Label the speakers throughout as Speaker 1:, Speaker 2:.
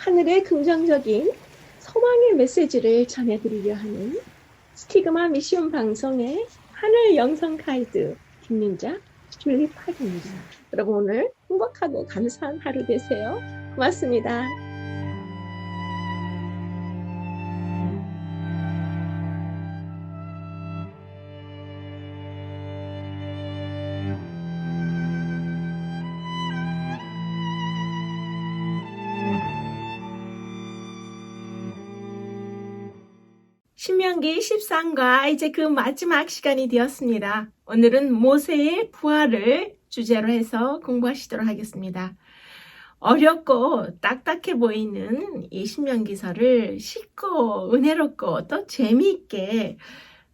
Speaker 1: 하늘의 긍정적인 소망의 메시지를 전해드리려 하는 스티그마 미션 방송의 하늘 영성 가이드 김민자 줄리팍입니다. 여러분 오늘 행복하고 감사한 하루 되세요. 고맙습니다. 신명기 13과 이제 그 마지막 시간이 되었습니다. 오늘은 모세의 부활을 주제로 해서 공부하시도록 하겠습니다. 어렵고 딱딱해 보이는 이 신명기서를 쉽고 은혜롭고 또 재미있게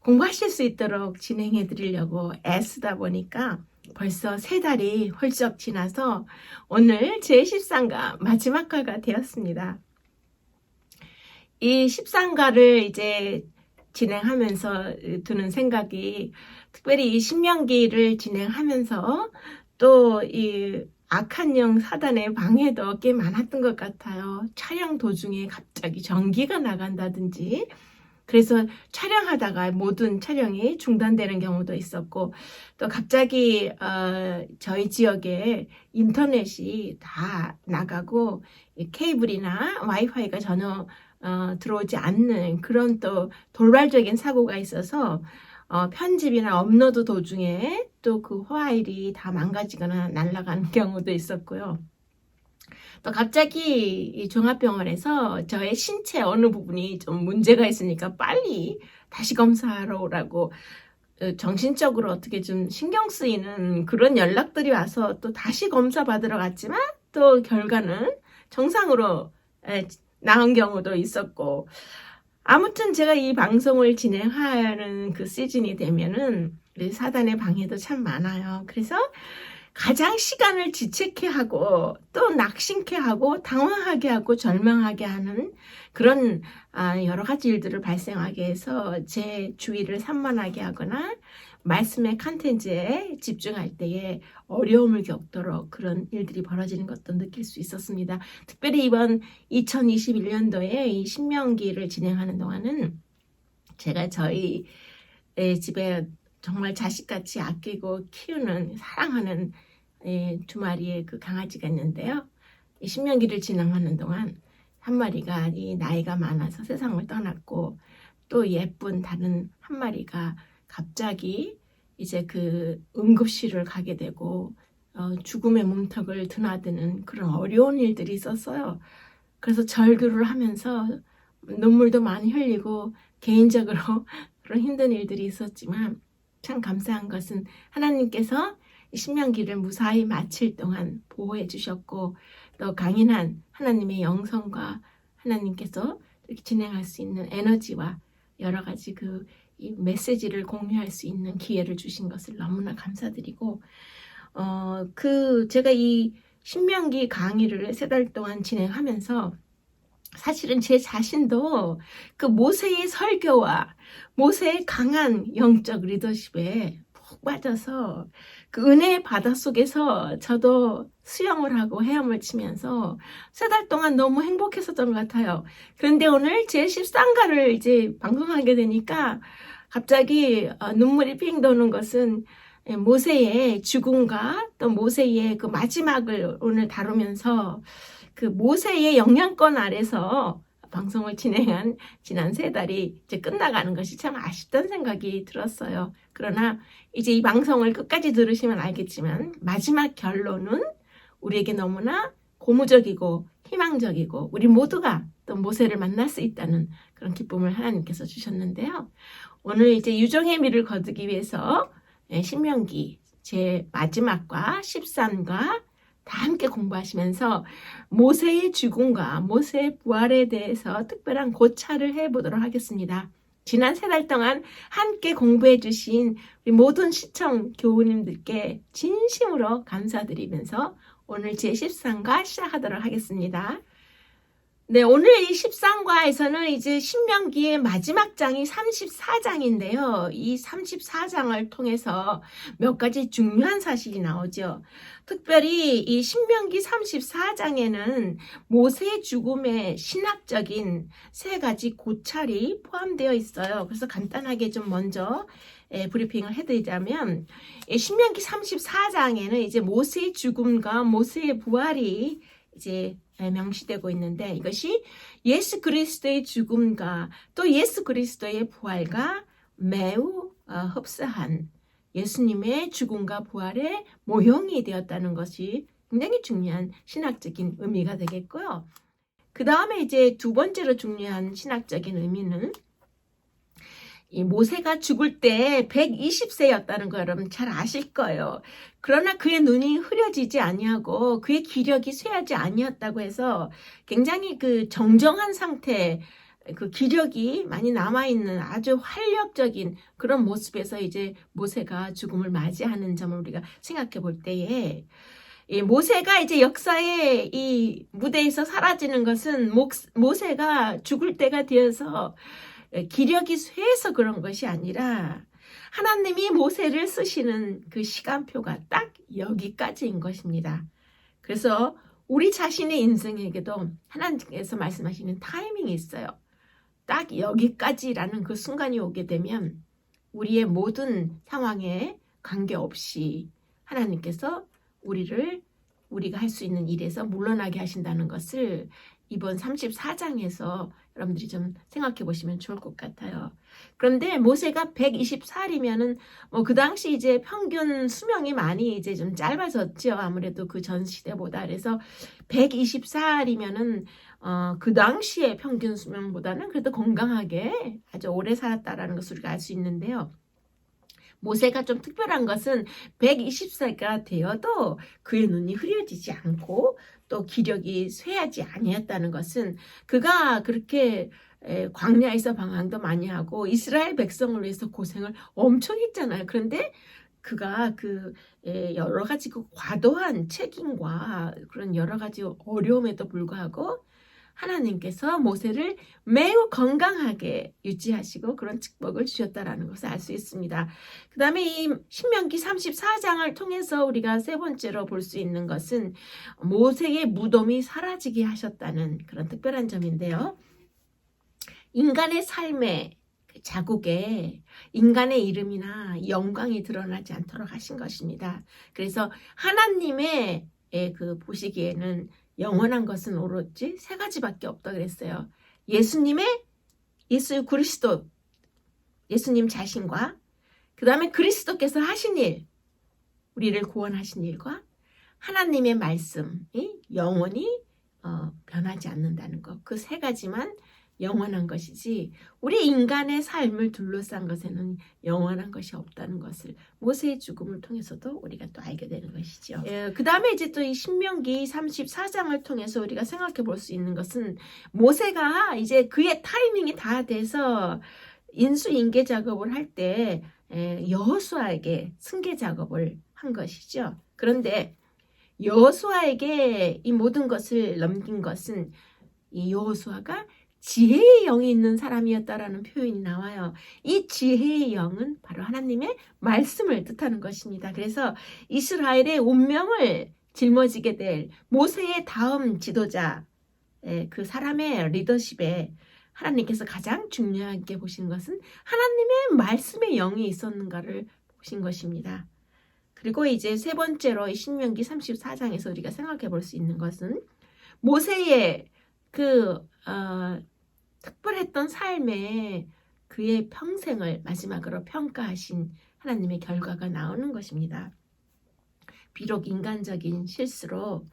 Speaker 1: 공부하실 수 있도록 진행해 드리려고 애쓰다 보니까 벌써 3달이 훌쩍 지나서 오늘 제13가 마지막 화가 되었습니다. 이 13가를 이제 진행하면서 드는 생각이 특별히 이 신명기를 진행하면서 또 이 악한 영 사단의 방해도 꽤 많았던 것 같아요. 촬영 도중에 갑자기 전기가 나간다든지 그래서 촬영하다가 모든 촬영이 중단되는 경우도 있었고 또 갑자기 저희 지역에 인터넷이 다 나가고 케이블이나 와이파이가 전혀 들어오지 않는 그런 또 돌발적인 사고가 있어서 편집이나 업로드 도중에 또 그 파일이 다 망가지거나 날아가는 경우도 있었고요. 또 갑자기 이 종합병원에서 저의 신체 어느 부분이 좀 문제가 있으니까 빨리 다시 검사하러 오라고 정신적으로 어떻게 좀 신경 쓰이는 그런 연락들이 와서 또 다시 검사 받으러 갔지만 또 결과는 정상으로 나온 경우도 있었고 아무튼 제가 이 방송을 진행하는 그 시즌이 되면은 사단의 방해도 참 많아요. 그래서 가장 시간을 지체케 하고 또 낙심케 하고 당황하게 하고 절망하게 하는 그런 여러 가지 일들을 발생하게 해서 제 주의를 산만하게 하거나 말씀의 컨텐츠에 집중할 때에 어려움을 겪도록 그런 일들이 벌어지는 것도 느낄 수 있었습니다. 특별히 이번 2021년도에 이 신명기를 진행하는 동안은 제가 저희 집에 정말 자식같이 아끼고 키우는 사랑하는 2마리의 그 강아지가 있는데요. 이 신명기를 진행하는 동안 한 마리가 이 나이가 많아서 세상을 떠났고 또 예쁜 다른 한 마리가 갑자기 이제 그 응급실을 가게 되고 죽음의 문턱을 드나드는 그런 어려운 일들이 있었어요. 그래서 절규를 하면서 눈물도 많이 흘리고 개인적으로 그런 힘든 일들이 있었지만 참 감사한 것은 하나님께서 신명기를 무사히 마칠 동안 보호해 주셨고 또 강인한 하나님의 영성과 하나님께서 이렇게 진행할 수 있는 에너지와 여러 가지 이 메시지를 공유할 수 있는 기회를 주신 것을 너무나 감사드리고 제가 이 신명기 강의를 3달 동안 진행하면서 사실은 제 자신도 그 모세의 설교와 모세의 강한 영적 리더십에 푹 빠져서 그 은혜의 바다 속에서 저도 수영을 하고 헤엄을 치면서 3달 동안 너무 행복했었던 것 같아요. 그런데 오늘 제 13가를 이제 방송하게 되니까 갑자기 눈물이 핑 도는 것은 모세의 죽음과 또 모세의 그 마지막을 오늘 다루면서 그 모세의 영향권 아래서 방송을 진행한 지난 3달이 이제 끝나가는 것이 참 아쉽다는 생각이 들었어요. 그러나 이제 이 방송을 끝까지 들으시면 알겠지만 마지막 결론은 우리에게 너무나 고무적이고 희망적이고 우리 모두가 또 모세를 만날 수 있다는 그런 기쁨을 하나님께서 주셨는데요. 오늘 이제 유종의 미를 거두기 위해서 신명기 제 마지막과 13과 다 함께 공부하시면서 모세의 죽음과 모세의 부활에 대해서 특별한 고찰을 해보도록 하겠습니다. 지난 3달 동안 함께 공부해 주신 우리 모든 시청 교우님들께 진심으로 감사드리면서 오늘 제13과 시작하도록 하겠습니다. 네, 오늘 이 13과에서는 이제 신명기의 마지막 장이 34장인데요. 이 34장을 통해서 몇 가지 중요한 사실이 나오죠. 특별히 이 신명기 34장에는 모세의 죽음의 신학적인 세 가지 고찰이 포함되어 있어요. 그래서 간단하게 좀 먼저 브리핑을 해드리자면, 신명기 34장에는 이제 모세의 죽음과 모세의 부활이 이제 명시되고 있는데, 이것이 예수 그리스도의 죽음과 또 예수 그리스도의 부활과 매우 흡사한 예수님의 죽음과 부활의 모형이 되었다는 것이 굉장히 중요한 신학적인 의미가 되겠고요. 그 다음에 이제 두 번째로 중요한 신학적인 의미는, 이 모세가 죽을 때 120세였다는 거 여러분 잘 아실 거예요. 그러나 그의 눈이 흐려지지 아니하고 그의 기력이 쇠하지 아니었다고 해서 굉장히 그 정정한 상태, 그 기력이 많이 남아있는 아주 활력적인 그런 모습에서 이제 모세가 죽음을 맞이하는 점을 우리가 생각해 볼 때에, 이 모세가 이제 역사의 이 무대에서 사라지는 것은 모세가 죽을 때가 되어서 기력이 쇠해서 그런 것이 아니라 하나님이 모세를 쓰시는 그 시간표가 딱 여기까지인 것입니다. 그래서 우리 자신의 인생에게도 하나님께서 말씀하시는 타이밍이 있어요. 딱 여기까지라는 그 순간이 오게 되면 우리의 모든 상황에 관계없이 하나님께서 우리가 할 수 있는 일에서 물러나게 하신다는 것을 이번 34장에서 여러분들이 좀 생각해 보시면 좋을 것 같아요. 그런데 모세가 120살이면은 그 당시 이제 평균 수명이 많이 이제 좀 짧아졌죠. 아무래도 그 전 시대보다. 그래서 120살이면은 그 당시의 평균 수명보다는 그래도 건강하게 아주 오래 살았다라는 것을 우리가 알 수 있는데요. 모세가 좀 특별한 것은 120세가 되어도 그의 눈이 흐려지지 않고 또 기력이 쇠하지 아니었다는 것은, 그가 그렇게 광야에서 방황도 많이 하고 이스라엘 백성을 위해서 고생을 엄청 했잖아요. 그런데 그가 그 여러 가지 그 과도한 책임과 그런 여러 가지 어려움에도 불구하고 하나님께서 모세를 매우 건강하게 유지하시고 그런 축복을 주셨다라는 것을 알 수 있습니다. 그 다음에 이 신명기 34장을 통해서 우리가 세 번째로 볼 수 있는 것은 모세의 무덤이 사라지게 하셨다는 그런 특별한 점인데요. 인간의 삶의 자국에 인간의 이름이나 영광이 드러나지 않도록 하신 것입니다. 그래서 하나님의 그 보시기에는 영원한 것은 오로지 세 가지밖에 없다 그랬어요. 예수 그리스도, 예수님 자신과 그 다음에 그리스도께서 하신 일, 우리를 구원하신 일과 하나님의 말씀이 영원히 변하지 않는다는 것. 그 세 가지만 영원한 것이지 우리 인간의 삶을 둘러싼 것에는 영원한 것이 없다는 것을 모세의 죽음을 통해서도 우리가 또 알게 되는 것이죠. 그 다음에 이제 또 이 신명기 34장을 통해서 우리가 생각해 볼 수 있는 것은, 모세가 이제 그의 타이밍이 다 돼서 인수인계 작업을 할 때 여호수아에게 승계 작업을 한 것이죠. 그런데 여호수아에게 이 모든 것을 넘긴 것은 이 여호수아가 지혜의 영이 있는 사람이었다라는 표현이 나와요. 이 지혜의 영은 바로 하나님의 말씀을 뜻하는 것입니다. 그래서 이스라엘의 운명을 짊어지게 될 모세의 다음 지도자, 그 사람의 리더십에 하나님께서 가장 중요하게 보신 것은 하나님의 말씀의 영이 있었는가를 보신 것입니다. 그리고 이제 세 번째로 이 신명기 34장에서 우리가 생각해 볼 수 있는 것은 모세의 특별했던 삶에 그의 평생을 마지막으로 평가하신 하나님의 결과가 나오는 것입니다. 비록 인간적인 실수로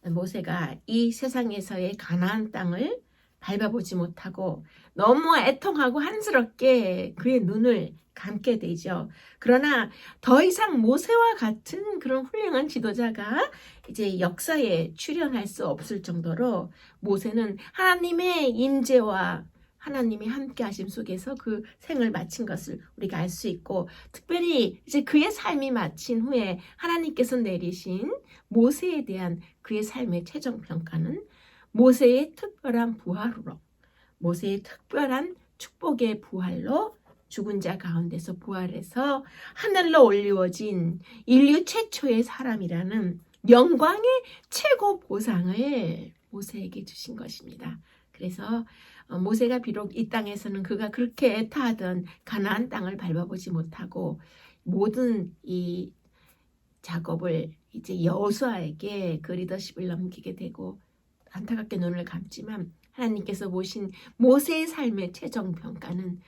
Speaker 1: 모세가 이 세상에서의 가나안 땅을 밟아보지 못하고 너무 애통하고 한스럽게 그의 눈을 감게 되죠. 그러나 더 이상 모세와 같은 그런 훌륭한 지도자가 이제 역사에 출연할 수 없을 정도로 모세는 하나님의 임재와 하나님이 함께 하심 속에서 그 생을 마친 것을 우리가 알 수 있고, 특별히 이제 그의 삶이 마친 후에 하나님께서 내리신 모세에 대한 그의 삶의 최종 평가는 모세의 특별한 부활로, 모세의 특별한 축복의 부활로 죽은 자 가운데서 부활해서 하늘로 올리워진 인류 최초의 사람이라는 영광의 최고 보상을 모세에게 주신 것입니다. 그래서 모세가 비록 이 땅에서는 그가 그렇게 애타하던 가나안 땅을 밟아보지 못하고 모든 이 작업을 이제 여호수아에게 그 리더십을 넘기게 되고 안타깝게 눈을 감지만, 하나님께서 보신 모세의 삶의 최종 평가는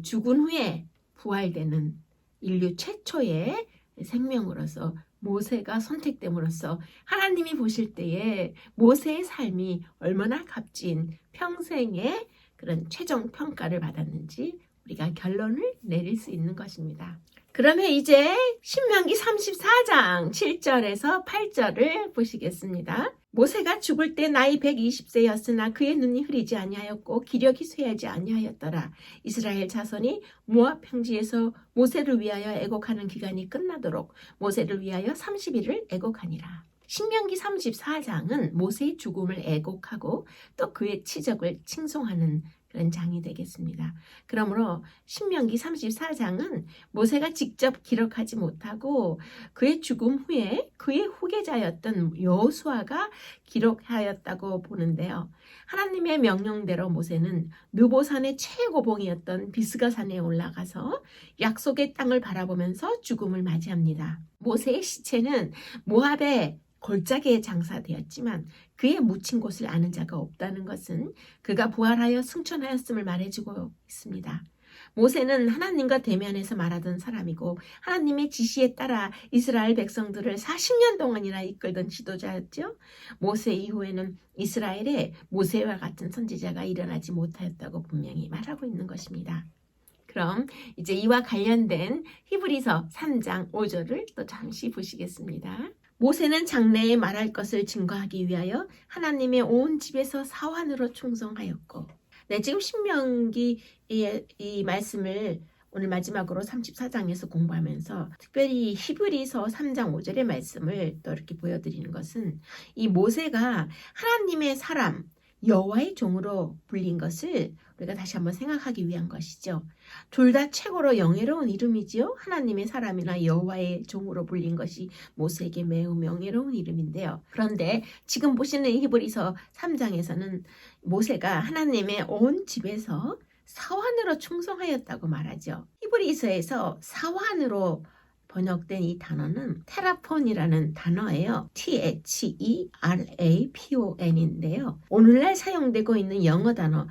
Speaker 1: 죽은 후에 부활되는 인류 최초의 생명으로서 모세가 선택됨으로써 하나님이 보실 때에 모세의 삶이 얼마나 값진 평생의 그런 최종 평가를 받았는지 우리가 결론을 내릴 수 있는 것입니다. 그러면 이제 신명기 34장 7절에서 8절을 보시겠습니다. 모세가 죽을 때 나이 120세였으나 그의 눈이 흐리지 아니하였고 기력이 쇠하지 아니하였더라. 이스라엘 자손이 모압 평지에서 모세를 위하여 애곡하는 기간이 끝나도록 모세를 위하여 30일을 애곡하니라. 신명기 34장은 모세의 죽음을 애곡하고 또 그의 치적을 칭송하는 그런 장이 되겠습니다. 그러므로 신명기 34장은 모세가 직접 기록하지 못하고 그의 죽음 후에 그의 후계자였던 여호수아가 기록하였다고 보는데요. 하나님의 명령대로 모세는 느보산의 최고봉이었던 비스가산에 올라가서 약속의 땅을 바라보면서 죽음을 맞이합니다. 모세의 시체는 모압의 골짜기에 장사되었지만 그의 묻힌 곳을 아는 자가 없다는 것은 그가 부활하여 승천하였음을 말해주고 있습니다. 모세는 하나님과 대면해서 말하던 사람이고 하나님의 지시에 따라 이스라엘 백성들을 40년 동안이나 이끌던 지도자였죠. 모세 이후에는 이스라엘에 모세와 같은 선지자가 일어나지 못하였다고 분명히 말하고 있는 것입니다. 그럼 이제 이와 관련된 히브리서 3장 5절을 또 잠시 보시겠습니다. 모세는 장래에 말할 것을 증거하기 위하여 하나님의 온 집에서 사환으로 충성하였고, 네, 지금 신명기의 이 말씀을 오늘 마지막으로 34장에서 공부하면서 특별히 히브리서 3장 5절의 말씀을 또 이렇게 보여드리는 것은 이 모세가 하나님의 사람, 여호와의 종으로 불린 것을 우리가 다시 한번 생각하기 위한 것이죠. 둘 다 최고로 영예로운 이름이지요. 하나님의 사람이나 여호와의 종으로 불린 것이 모세에게 매우 명예로운 이름인데요. 그런데 지금 보시는 히브리서 3장에서는 모세가 하나님의 온 집에서 사환으로 충성하였다고 말하죠. 히브리서에서 사환으로 번역된 이 단어는 테라폰이라는 단어예요. THERAPON인데요. 오늘날 사용되고 있는 영어 단어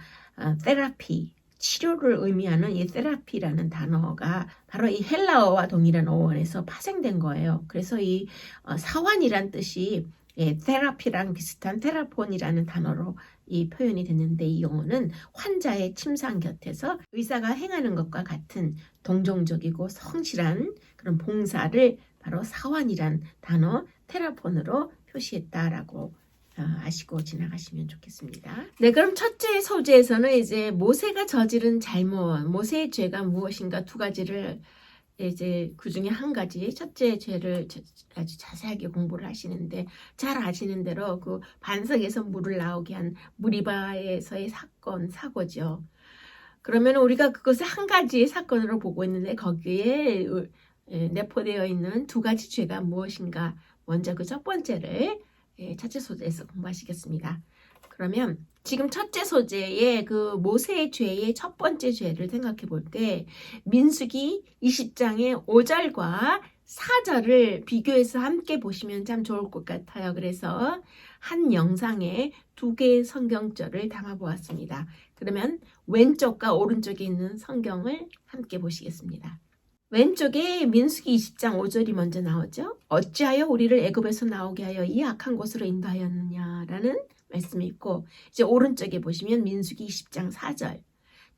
Speaker 1: 테라피, 치료를 의미하는 이 테라피라는 단어가 바로 이 헬라어와 동일한 어원에서 파생된 거예요. 그래서 이 사환이란 뜻이 테라피랑 비슷한 테라폰이라는 단어로 이 표현이 됐는데, 이 용어는 환자의 침상 곁에서 의사가 행하는 것과 같은 동정적이고 성실한 그런 봉사를 바로 사환이란 단어 테라폰으로 표시했다라고 아시고 지나가시면 좋겠습니다. 네, 그럼 첫째 소재에서는 이제 모세가 저지른 잘못, 모세의 죄가 무엇인가 두 가지를 이제 그 중에 한 가지, 첫째 죄를 아주 자세하게 공부를 하시는데, 잘 아시는 대로 그 반석에서 물을 나오게 한 무리바에서의 사고죠. 그러면 우리가 그것을 한 가지의 사건으로 보고 있는데, 거기에 내포되어 있는 두 가지 죄가 무엇인가, 먼저 그 첫 번째를 첫째 소재에서 공부하시겠습니다. 그러면 지금 첫째 소재의 그 모세의 죄의 첫 번째 죄를 생각해 볼 때 민수기 20장의 5절과 4절을 비교해서 함께 보시면 참 좋을 것 같아요. 그래서 한 영상에 두 개의 성경절을 담아 보았습니다. 그러면 왼쪽과 오른쪽에 있는 성경을 함께 보시겠습니다. 왼쪽에 민수기 20장 5절이 먼저 나오죠. 어찌하여 우리를 애굽에서 나오게 하여 이 악한 곳으로 인도하였느냐라는 말씀이 있고, 이제 오른쪽에 보시면 민수기 20장 4절,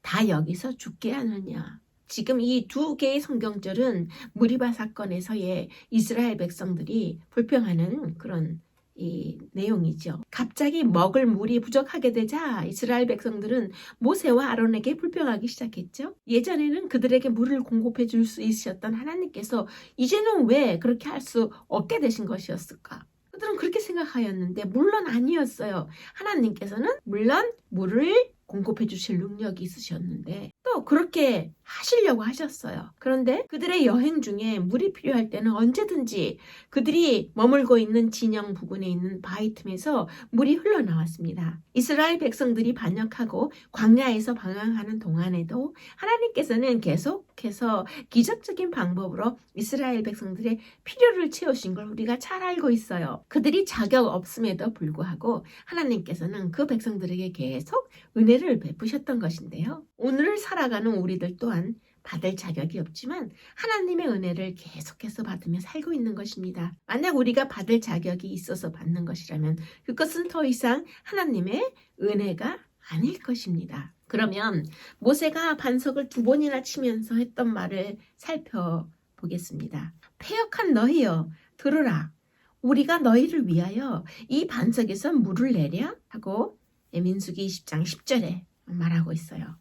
Speaker 1: 다 여기서 죽게 하느냐. 지금 이 두 개의 성경절은 무리바 사건에서의 이스라엘 백성들이 불평하는 그런 이 내용이죠. 갑자기 먹을 물이 부족하게 되자 이스라엘 백성들은 모세와 아론에게 불평하기 시작했죠. 예전에는 그들에게 물을 공급해 줄 수 있으셨던 하나님께서 이제는 왜 그렇게 할 수 없게 되신 것이었을까? 그들은 그렇게 생각하였는데 물론 아니었어요. 하나님께서는 물론 물을 공급해 주실 능력이 있으셨는데 또 그렇게 하시려고 하셨어요. 그런데 그들의 여행 중에 물이 필요할 때는 언제든지 그들이 머물고 있는 진영 부근에 있는 바위 틈에서 물이 흘러나왔습니다. 이스라엘 백성들이 반역하고 광야에서 방황하는 동안에도 하나님께서는 계속해서 기적적인 방법으로 이스라엘 백성들의 필요를 채우신 걸 우리가 잘 알고 있어요. 그들이 자격 없음에도 불구하고 하나님께서는 그 백성들에게 계속 은혜를 베푸셨던 것인데요. 오늘을 살아가는 우리들 또한 받을 자격이 없지만 하나님의 은혜를 계속해서 받으며 살고 있는 것입니다. 만약 우리가 받을 자격이 있어서 받는 것이라면 그것은 더 이상 하나님의 은혜가 아닐 것입니다. 그러면 모세가 반석을 2번이나 치면서 했던 말을 살펴보겠습니다. 패역한 너희여 들으라. 우리가 너희를 위하여 이 반석에서 물을 내랴 하고 민수기 20장 10절에 말하고 있어요.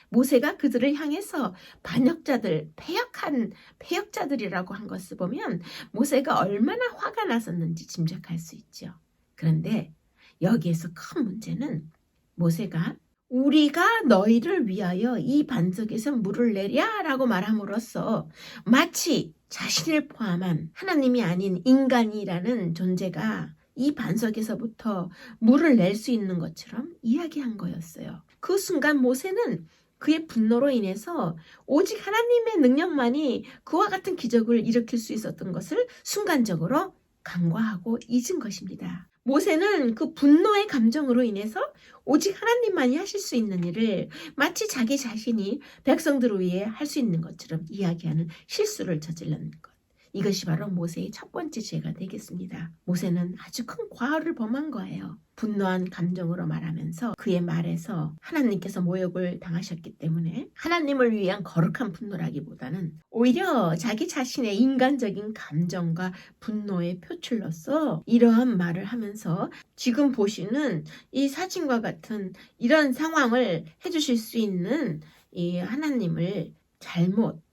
Speaker 1: 모세가 그들을 향해서 반역자들, 패역한 패역자들이라고 한 것을 보면 모세가 얼마나 화가 났었는지 짐작할 수 있죠. 그런데 여기에서 큰 문제는 모세가 우리가 너희를 위하여 이 반석에서 물을 내랴 라고 말함으로써 마치 자신을 포함한 하나님이 아닌 인간이라는 존재가 이 반석에서부터 물을 낼 수 있는 것처럼 이야기한 거였어요. 그 순간 모세는 그의 분노로 인해서 오직 하나님의 능력만이 그와 같은 기적을 일으킬 수 있었던 것을 순간적으로 간과하고 잊은 것입니다. 모세는 그 분노의 감정으로 인해서 오직 하나님만이 하실 수 있는 일을 마치 자기 자신이 백성들을 위해 할 수 있는 것처럼 이야기하는 실수를 저질렀는 것. 이것이 바로 모세의 첫 번째 죄가 되겠습니다. 모세는 아주 큰 과오를 범한 거예요. 분노한 감정으로 말하면서 그의 말에서 하나님께서 모욕을 당하셨기 때문에 하나님을 위한 거룩한 분노라기보다는 오히려 자기 자신의 인간적인 감정과 분노의 표출로서 이러한 말을 하면서 지금 보시는 이 사진과 같은 이런 상황을 해주실 수 있는 이 하나님을 잘못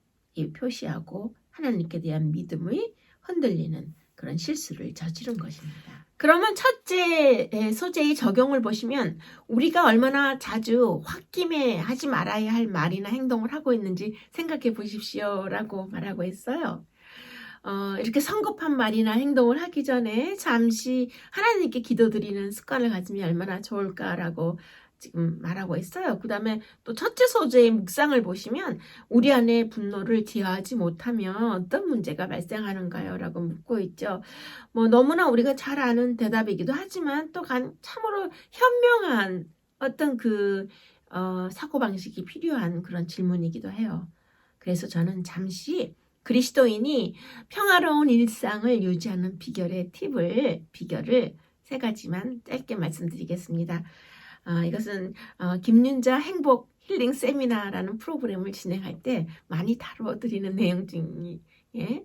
Speaker 1: 표시하고 하나님께 대한 믿음이 흔들리는 그런 실수를 저지른 것입니다. 그러면 첫째 소재의 적용을 보시면 우리가 얼마나 자주 홧김에 하지 말아야 할 말이나 행동을 하고 있는지 생각해 보십시오 라고 말하고 있어요. 이렇게 성급한 말이나 행동을 하기 전에 잠시 하나님께 기도드리는 습관을 가지면 얼마나 좋을까라고 지금 말하고 있어요. 그 다음에 또 첫째 소재의 묵상을 보시면 우리 안에 분노를 제어하지 못하면 어떤 문제가 발생하는가요? 라고 묻고 있죠. 너무나 우리가 잘 아는 대답이기도 하지만 또 참으로 현명한 어떤 사고방식이 필요한 그런 질문이기도 해요. 그래서 저는 잠시 그리스도인이 평화로운 일상을 유지하는 비결을 3가지만 짧게 말씀드리겠습니다. 이것은 김윤자 행복 힐링 세미나라는 프로그램을 진행할 때 많이 다뤄드리는 내용 중에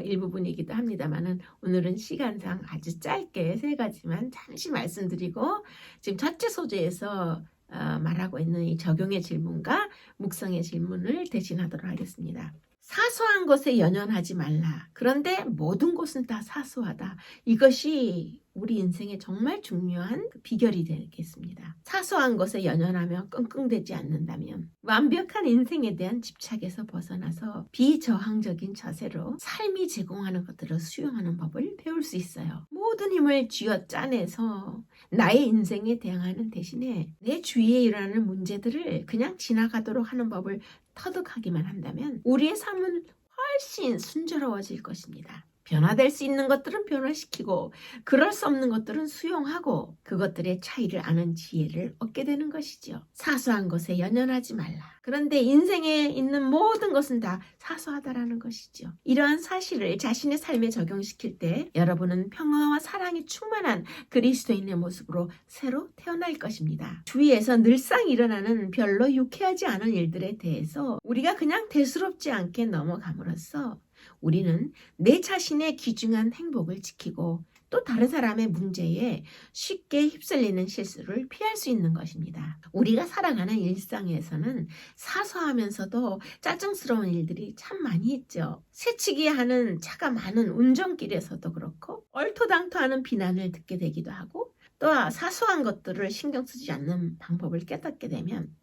Speaker 1: 일부분이기도 합니다만은 오늘은 시간상 아주 짧게 3가지만 잠시 말씀드리고 지금 첫째 소재에서 말하고 있는 이 적용의 질문과 묵상의 질문을 대신하도록 하겠습니다. 사소한 것에 연연하지 말라. 그런데 모든 것은 다 사소하다. 이것이 우리 인생에 정말 중요한 비결이 되겠습니다. 사소한 것에 연연하며 끙끙대지 않는다면 완벽한 인생에 대한 집착에서 벗어나서 비저항적인 자세로 삶이 제공하는 것들을 수용하는 법을 배울 수 있어요. 모든 힘을 쥐어 짜내서 나의 인생에 대항하는 대신에 내 주위에 일어나는 문제들을 그냥 지나가도록 하는 법을 터득하기만 한다면 우리의 삶은 훨씬 순조로워질 것입니다. 변화될 수 있는 것들은 변화시키고 그럴 수 없는 것들은 수용하고 그것들의 차이를 아는 지혜를 얻게 되는 것이죠. 사소한 것에 연연하지 말라. 그런데 인생에 있는 모든 것은 다 사소하다라는 것이죠. 이러한 사실을 자신의 삶에 적용시킬 때 여러분은 평화와 사랑이 충만한 그리스도인의 모습으로 새로 태어날 것입니다. 주위에서 늘상 일어나는 별로 유쾌하지 않은 일들에 대해서 우리가 그냥 대수롭지 않게 넘어감으로써 우리는 내 자신의 귀중한 행복을 지키고 또 또 다른 사람의 문제에 쉽게 휩쓸리는 실수를 피할 수 있는 것입니다. 우리가 살아가는 일상에서는 사소하면서도 짜증스러운 일들이 참 많이 있죠. 새치기 하는 차가 많은 운전길에서도 그렇고 얼토당토하는 비난을 듣게 되기도 하고 또 사소한 것들을 신경 쓰지 않는 방법을 깨닫게 되면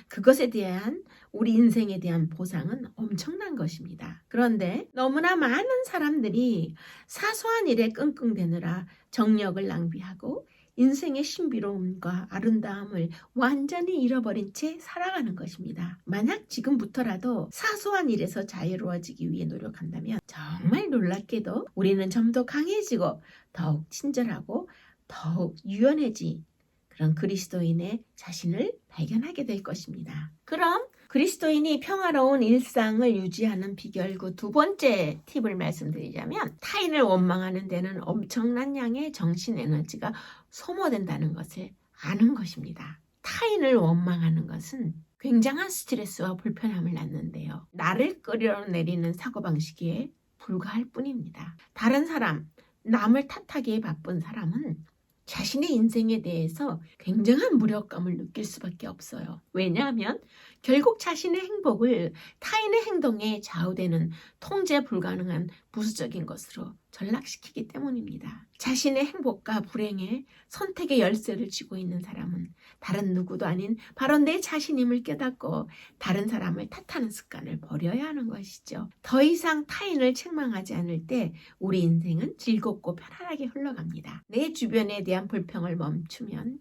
Speaker 1: 그것에 대한 우리 인생에 대한 보상은 엄청난 것입니다. 그런데 너무나 많은 사람들이 사소한 일에 끙끙대느라 정력을 낭비하고 인생의 신비로움과 아름다움을 완전히 잃어버린 채 살아가는 것입니다. 만약 지금부터라도 사소한 일에서 자유로워지기 위해 노력한다면 정말 놀랍게도 우리는 좀 더 강해지고 더욱 친절하고 더욱 유연해진 그런 그리스도인의 자신을 발견하게 될 것입니다. 그럼 그리스도인이 평화로운 일상을 유지하는 비결 그 두 번째 팁을 말씀드리자면 타인을 원망하는 데는 엄청난 양의 정신 에너지가 소모된다는 것을 아는 것입니다. 타인을 원망하는 것은 굉장한 스트레스와 불편함을 낳는데요. 나를 끌어내리는 사고방식에 불과할 뿐입니다. 다른 사람, 남을 탓하기에 바쁜 사람은 자신의 인생에 대해서 굉장한 무력감을 느낄 수밖에 없어요. 왜냐하면 결국 자신의 행복을 타인의 행동에 좌우되는 통제 불가능한 부수적인 것으로 전락시키기 때문입니다. 자신의 행복과 불행에 선택의 열쇠를 쥐고 있는 사람은 다른 누구도 아닌 바로 내 자신임을 깨닫고 다른 사람을 탓하는 습관을 버려야 하는 것이죠. 더 이상 타인을 책망하지 않을 때 우리 인생은 즐겁고 편안하게 흘러갑니다. 내 주변에 대한 불평을 멈추면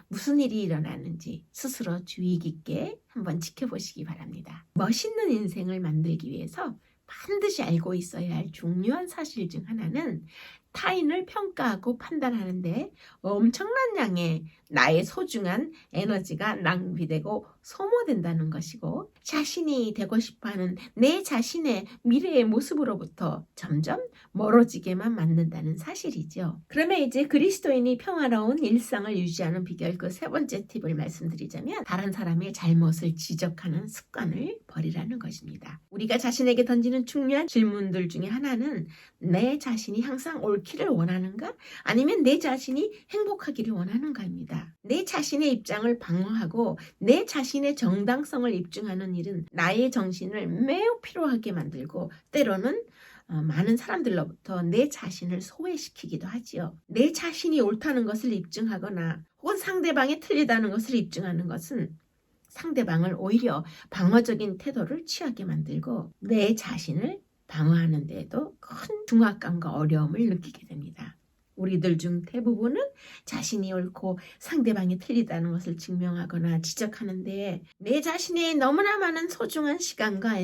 Speaker 1: 무슨 일이 일어나는지 스스로 주의 깊게 한번 지켜보시기 바랍니다. 멋있는 인생을 만들기 위해서 반드시 알고 있어야 할 중요한 사실 중 하나는 타인을 평가하고 판단하는데 엄청난 양의 나의 소중한 에너지가 낭비되고 소모된다는 것이고 자신이 되고 싶어하는 내 자신의 미래의 모습으로부터 점점 멀어지게만 만든다는 사실이죠. 그러면 이제 그리스도인이 평화로운 일상을 유지하는 비결 그 세 번째 팁을 말씀드리자면 다른 사람의 잘못을 지적하는 습관을 버리라는 것입니다. 우리가 자신에게 던지는 중요한 질문들 중에 하나는 내 자신이 항상 옳기를 원하는가? 아니면 내 자신이 행복하기를 원하는가입니다. 내 자신의 입장을 방어하고 내 자신의 정당성을 입증하는 일은 나의 정신을 매우 피로하게 만들고 때로는 많은 사람들로부터 내 자신을 소외시키기도 하지요. 내 자신이 옳다는 것을 입증하거나 혹은 상대방이 틀리다는 것을 입증하는 것은 상대방을 오히려 방어적인 태도를 취하게 만들고 내 자신을 방어하는 데에도 큰 중압감과 어려움을 느끼게 됩니다. 우리들 중 대부분은 자신이 옳고 상대방이 틀리다는 것을 증명하거나 지적하는데 내 자신의 너무나 많은 소중한 시간과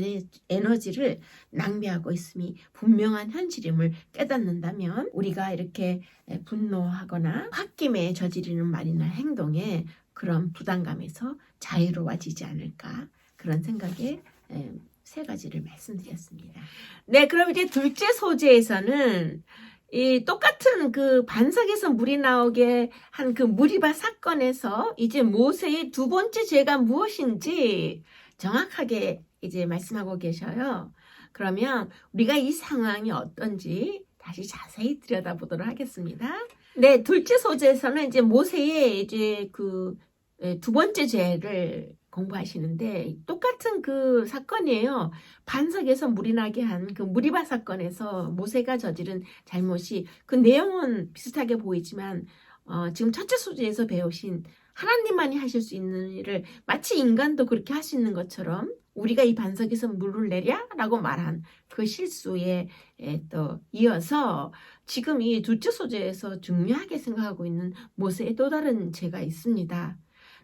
Speaker 1: 에너지를 낭비하고 있음이 분명한 현실임을 깨닫는다면 우리가 이렇게 분노하거나 홧김에 저지르는 말이나 행동에 그런 부담감에서 자유로워지지 않을까 그런 생각에 세 가지를 말씀드렸습니다. 네, 그럼 이제 둘째 소재에서는 이 똑같은 그 반석에서 물이 나오게 한 그 무리바 사건에서 이제 모세의 두 번째 죄가 무엇인지 정확하게 이제 말씀하고 계셔요. 그러면 우리가 이 상황이 어떤지 다시 자세히 들여다보도록 하겠습니다. 네, 둘째 소재에서는 이제 모세의 이제 그 두 번째 죄를 공부하시는데 똑같은 그 사건이에요. 반석에서 물이 나게 한 그 무리바 사건에서 모세가 저지른 잘못이 그 내용은 비슷하게 보이지만 지금 첫째 소재에서 배우신 하나님만이 하실 수 있는 일을 마치 인간도 그렇게 할 수 있는 것처럼 우리가 이 반석에서 물을 내랴? 라고 말한 그 실수에 또 이어서 지금 이 둘째 소재에서 중요하게 생각하고 있는 모세의 또 다른 죄가 있습니다.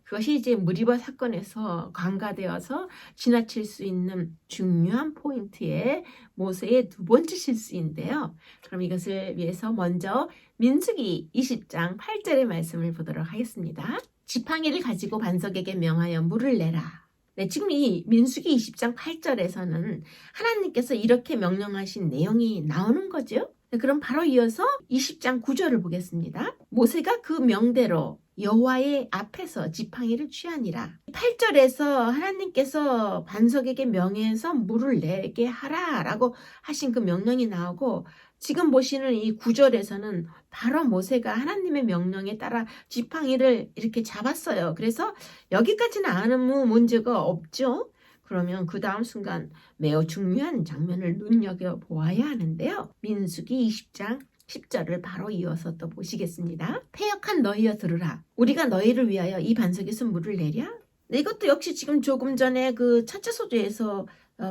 Speaker 1: 그것이 이제 무리바 사건에서 간과되어서 지나칠 수 있는 중요한 포인트의 모세의 두 번째 실수인데요. 그럼 이것을 위해서 먼저 민수기 20장 8절의 말씀을 보도록 하겠습니다. 지팡이를 가지고 반석에게 명하여 물을 내라. 네, 지금 이 민수기 20장 8절에서는 하나님께서 이렇게 명령하신 내용이 나오는 거죠. 네, 그럼 바로 이어서 20장 9절을 보겠습니다. 모세가 그 명대로 여호와의 앞에서 지팡이를 취하니라. 8절에서 하나님께서 반석에게 명해서 물을 내게 하라 라고 하신 그 명령이 나오고 지금 보시는 이 구절에서는 바로 모세가 하나님의 명령에 따라 지팡이를 이렇게 잡았어요. 그래서 여기까지는 아무 문제가 없죠. 그러면 그 다음 순간 매우 중요한 장면을 눈여겨보아야 하는데요. 민수기 20장 10절을 바로 이어서 또 보시겠습니다. 패역한 너희여 들으라. 우리가 너희를 위하여 이 반석에서 물을 내랴? 네, 이것도 역시 지금 조금 전에 그 첫째 소재에서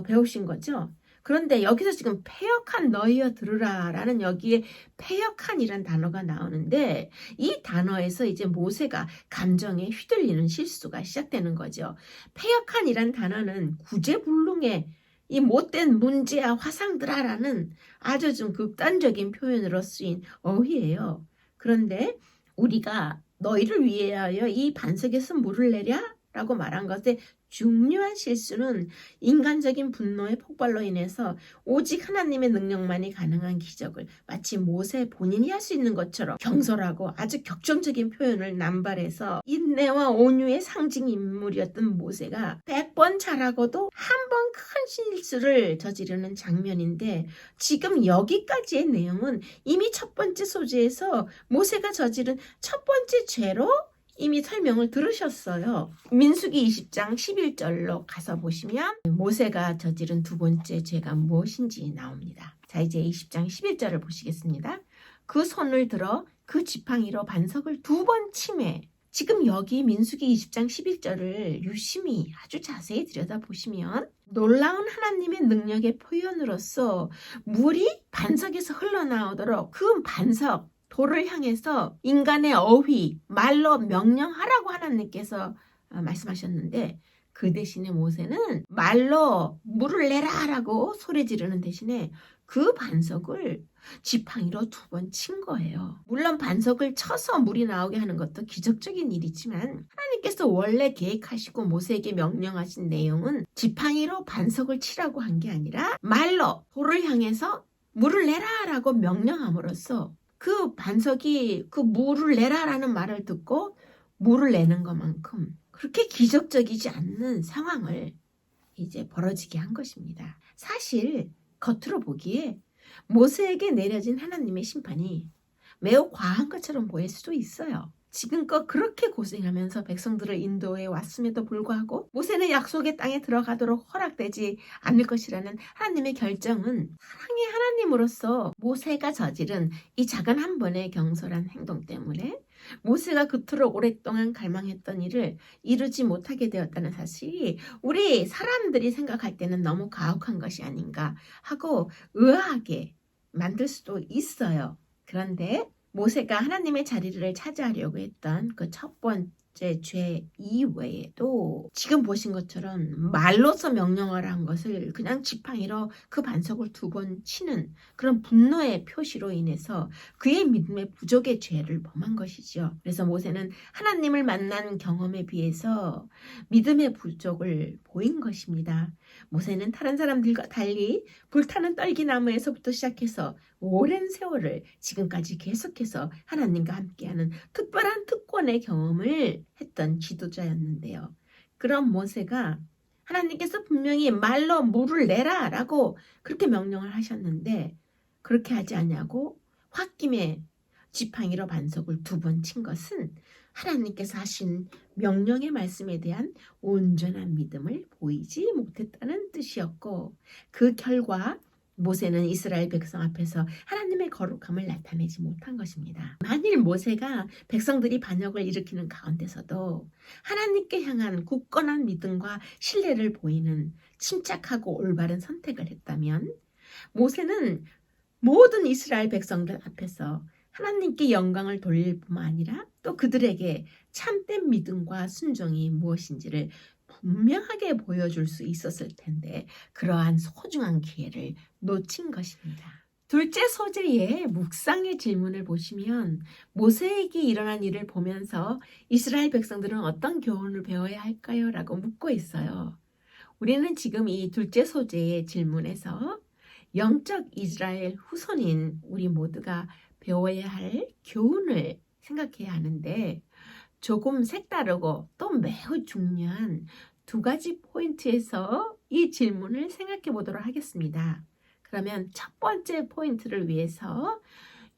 Speaker 1: 배우신 거죠. 그런데 여기서 지금 패역한 너희여 들으라 라는 여기에 패역한이란 단어가 나오는데 이 단어에서 이제 모세가 감정에 휘둘리는 실수가 시작되는 거죠. 패역한이란 단어는 구제불능의 이 못된 문제야 화상들아 라는 아주 좀 극단적인 표현으로 쓰인 어휘예요. 그런데 우리가 너희를 위하여 이 반석에서 물을 내랴? 라고 말한 것의 중요한 실수는 인간적인 분노의 폭발로 인해서 오직 하나님의 능력만이 가능한 기적을 마치 모세 본인이 할 수 있는 것처럼 경솔하고 아주 격정적인 표현을 남발해서 인내와 온유의 상징 인물이었던 모세가 100번 잘하고도 한 번 큰 실수를 저지르는 장면인데 지금 여기까지의 내용은 이미 첫 번째 소재에서 모세가 저지른 첫 번째 죄로 이미 설명을 들으셨어요. 민수기 20장 11절로 가서 보시면 모세가 저지른 두 번째 죄가 무엇인지 나옵니다. 자, 이제 20장 11절을 보시겠습니다. 그 손을 들어 그 지팡이로 반석을 2번 치매. 지금 여기 민수기 20장 11절을 유심히 아주 자세히 들여다보시면 놀라운 하나님의 능력의 표현으로서 물이 반석에서 흘러나오도록 그 반석 돌을 향해서 인간의 어휘, 말로 명령하라고 하나님께서 말씀하셨는데 그 대신에 모세는 말로 물을 내라 라고 소리 지르는 대신에 그 반석을 지팡이로 2번 친 거예요. 물론 반석을 쳐서 물이 나오게 하는 것도 기적적인 일이지만 하나님께서 원래 계획하시고 모세에게 명령하신 내용은 지팡이로 반석을 치라고 한 게 아니라 말로 돌을 향해서 물을 내라 라고 명령함으로써 그 반석이 그 물을 내라라는 말을 듣고 물을 내는 것만큼 그렇게 기적적이지 않는 상황을 이제 벌어지게 한 것입니다. 사실 겉으로 보기에 모세에게 내려진 하나님의 심판이 매우 과한 것처럼 보일 수도 있어요. 지금껏 그렇게 고생하면서 백성들을 인도해 왔음에도 불구하고 모세는 약속의 땅에 들어가도록 허락되지 않을 것이라는 하나님의 결정은 사랑의 하나님으로서 모세가 저지른 이 작은 한 번의 경솔한 행동 때문에 모세가 그토록 오랫동안 갈망했던 일을 이루지 못하게 되었다는 사실이 우리 사람들이 생각할 때는 너무 가혹한 것이 아닌가 하고 의아하게 만들 수도 있어요. 그런데 모세가 하나님의 자리를 차지하려고 했던 그 첫 번째 죄 이외에도 지금 보신 것처럼 말로서 명령하라 한 것을 그냥 지팡이로 그 반석을 2번 치는 그런 분노의 표시로 인해서 그의 믿음의 부족의 죄를 범한 것이죠. 그래서 모세는 하나님을 만난 경험에 비해서 믿음의 부족을 보인 것입니다. 모세는 다른 사람들과 달리 불타는 떨기나무에서부터 시작해서 오랜 세월을 지금까지 계속해서 하나님과 함께하는 특별한 특권의 경험을 했던 지도자였는데요. 그런 모세가 하나님께서 분명히 말로 물을 내라 라고 그렇게 명령을 하셨는데 그렇게 하지 않냐고 홧김에 지팡이로 반석을 2번 친 것은 하나님께서 하신 명령의 말씀에 대한 온전한 믿음을 보이지 못했다는 뜻이었고 그 결과 모세는 이스라엘 백성 앞에서 하나님의 거룩함을 나타내지 못한 것입니다. 만일 모세가 백성들이 반역을 일으키는 가운데서도 하나님께 향한 굳건한 믿음과 신뢰를 보이는 침착하고 올바른 선택을 했다면 모세는 모든 이스라엘 백성들 앞에서 하나님께 영광을 돌릴 뿐만 아니라 또 그들에게 참된 믿음과 순종이 무엇인지를 분명하게 보여줄 수 있었을 텐데 그러한 소중한 기회를 놓친 것입니다. 둘째 소재의 묵상의 질문을 보시면 모세에게 일어난 일을 보면서 이스라엘 백성들은 어떤 교훈을 배워야 할까요? 라고 묻고 있어요. 우리는 지금 이 둘째 소재의 질문에서 영적 이스라엘 후손인 우리 모두가 배워야 할 교훈을 생각해야 하는데 조금 색다르고 또 매우 중요한 2가지 포인트에서 이 질문을 생각해 보도록 하겠습니다. 그러면 첫 번째 포인트를 위해서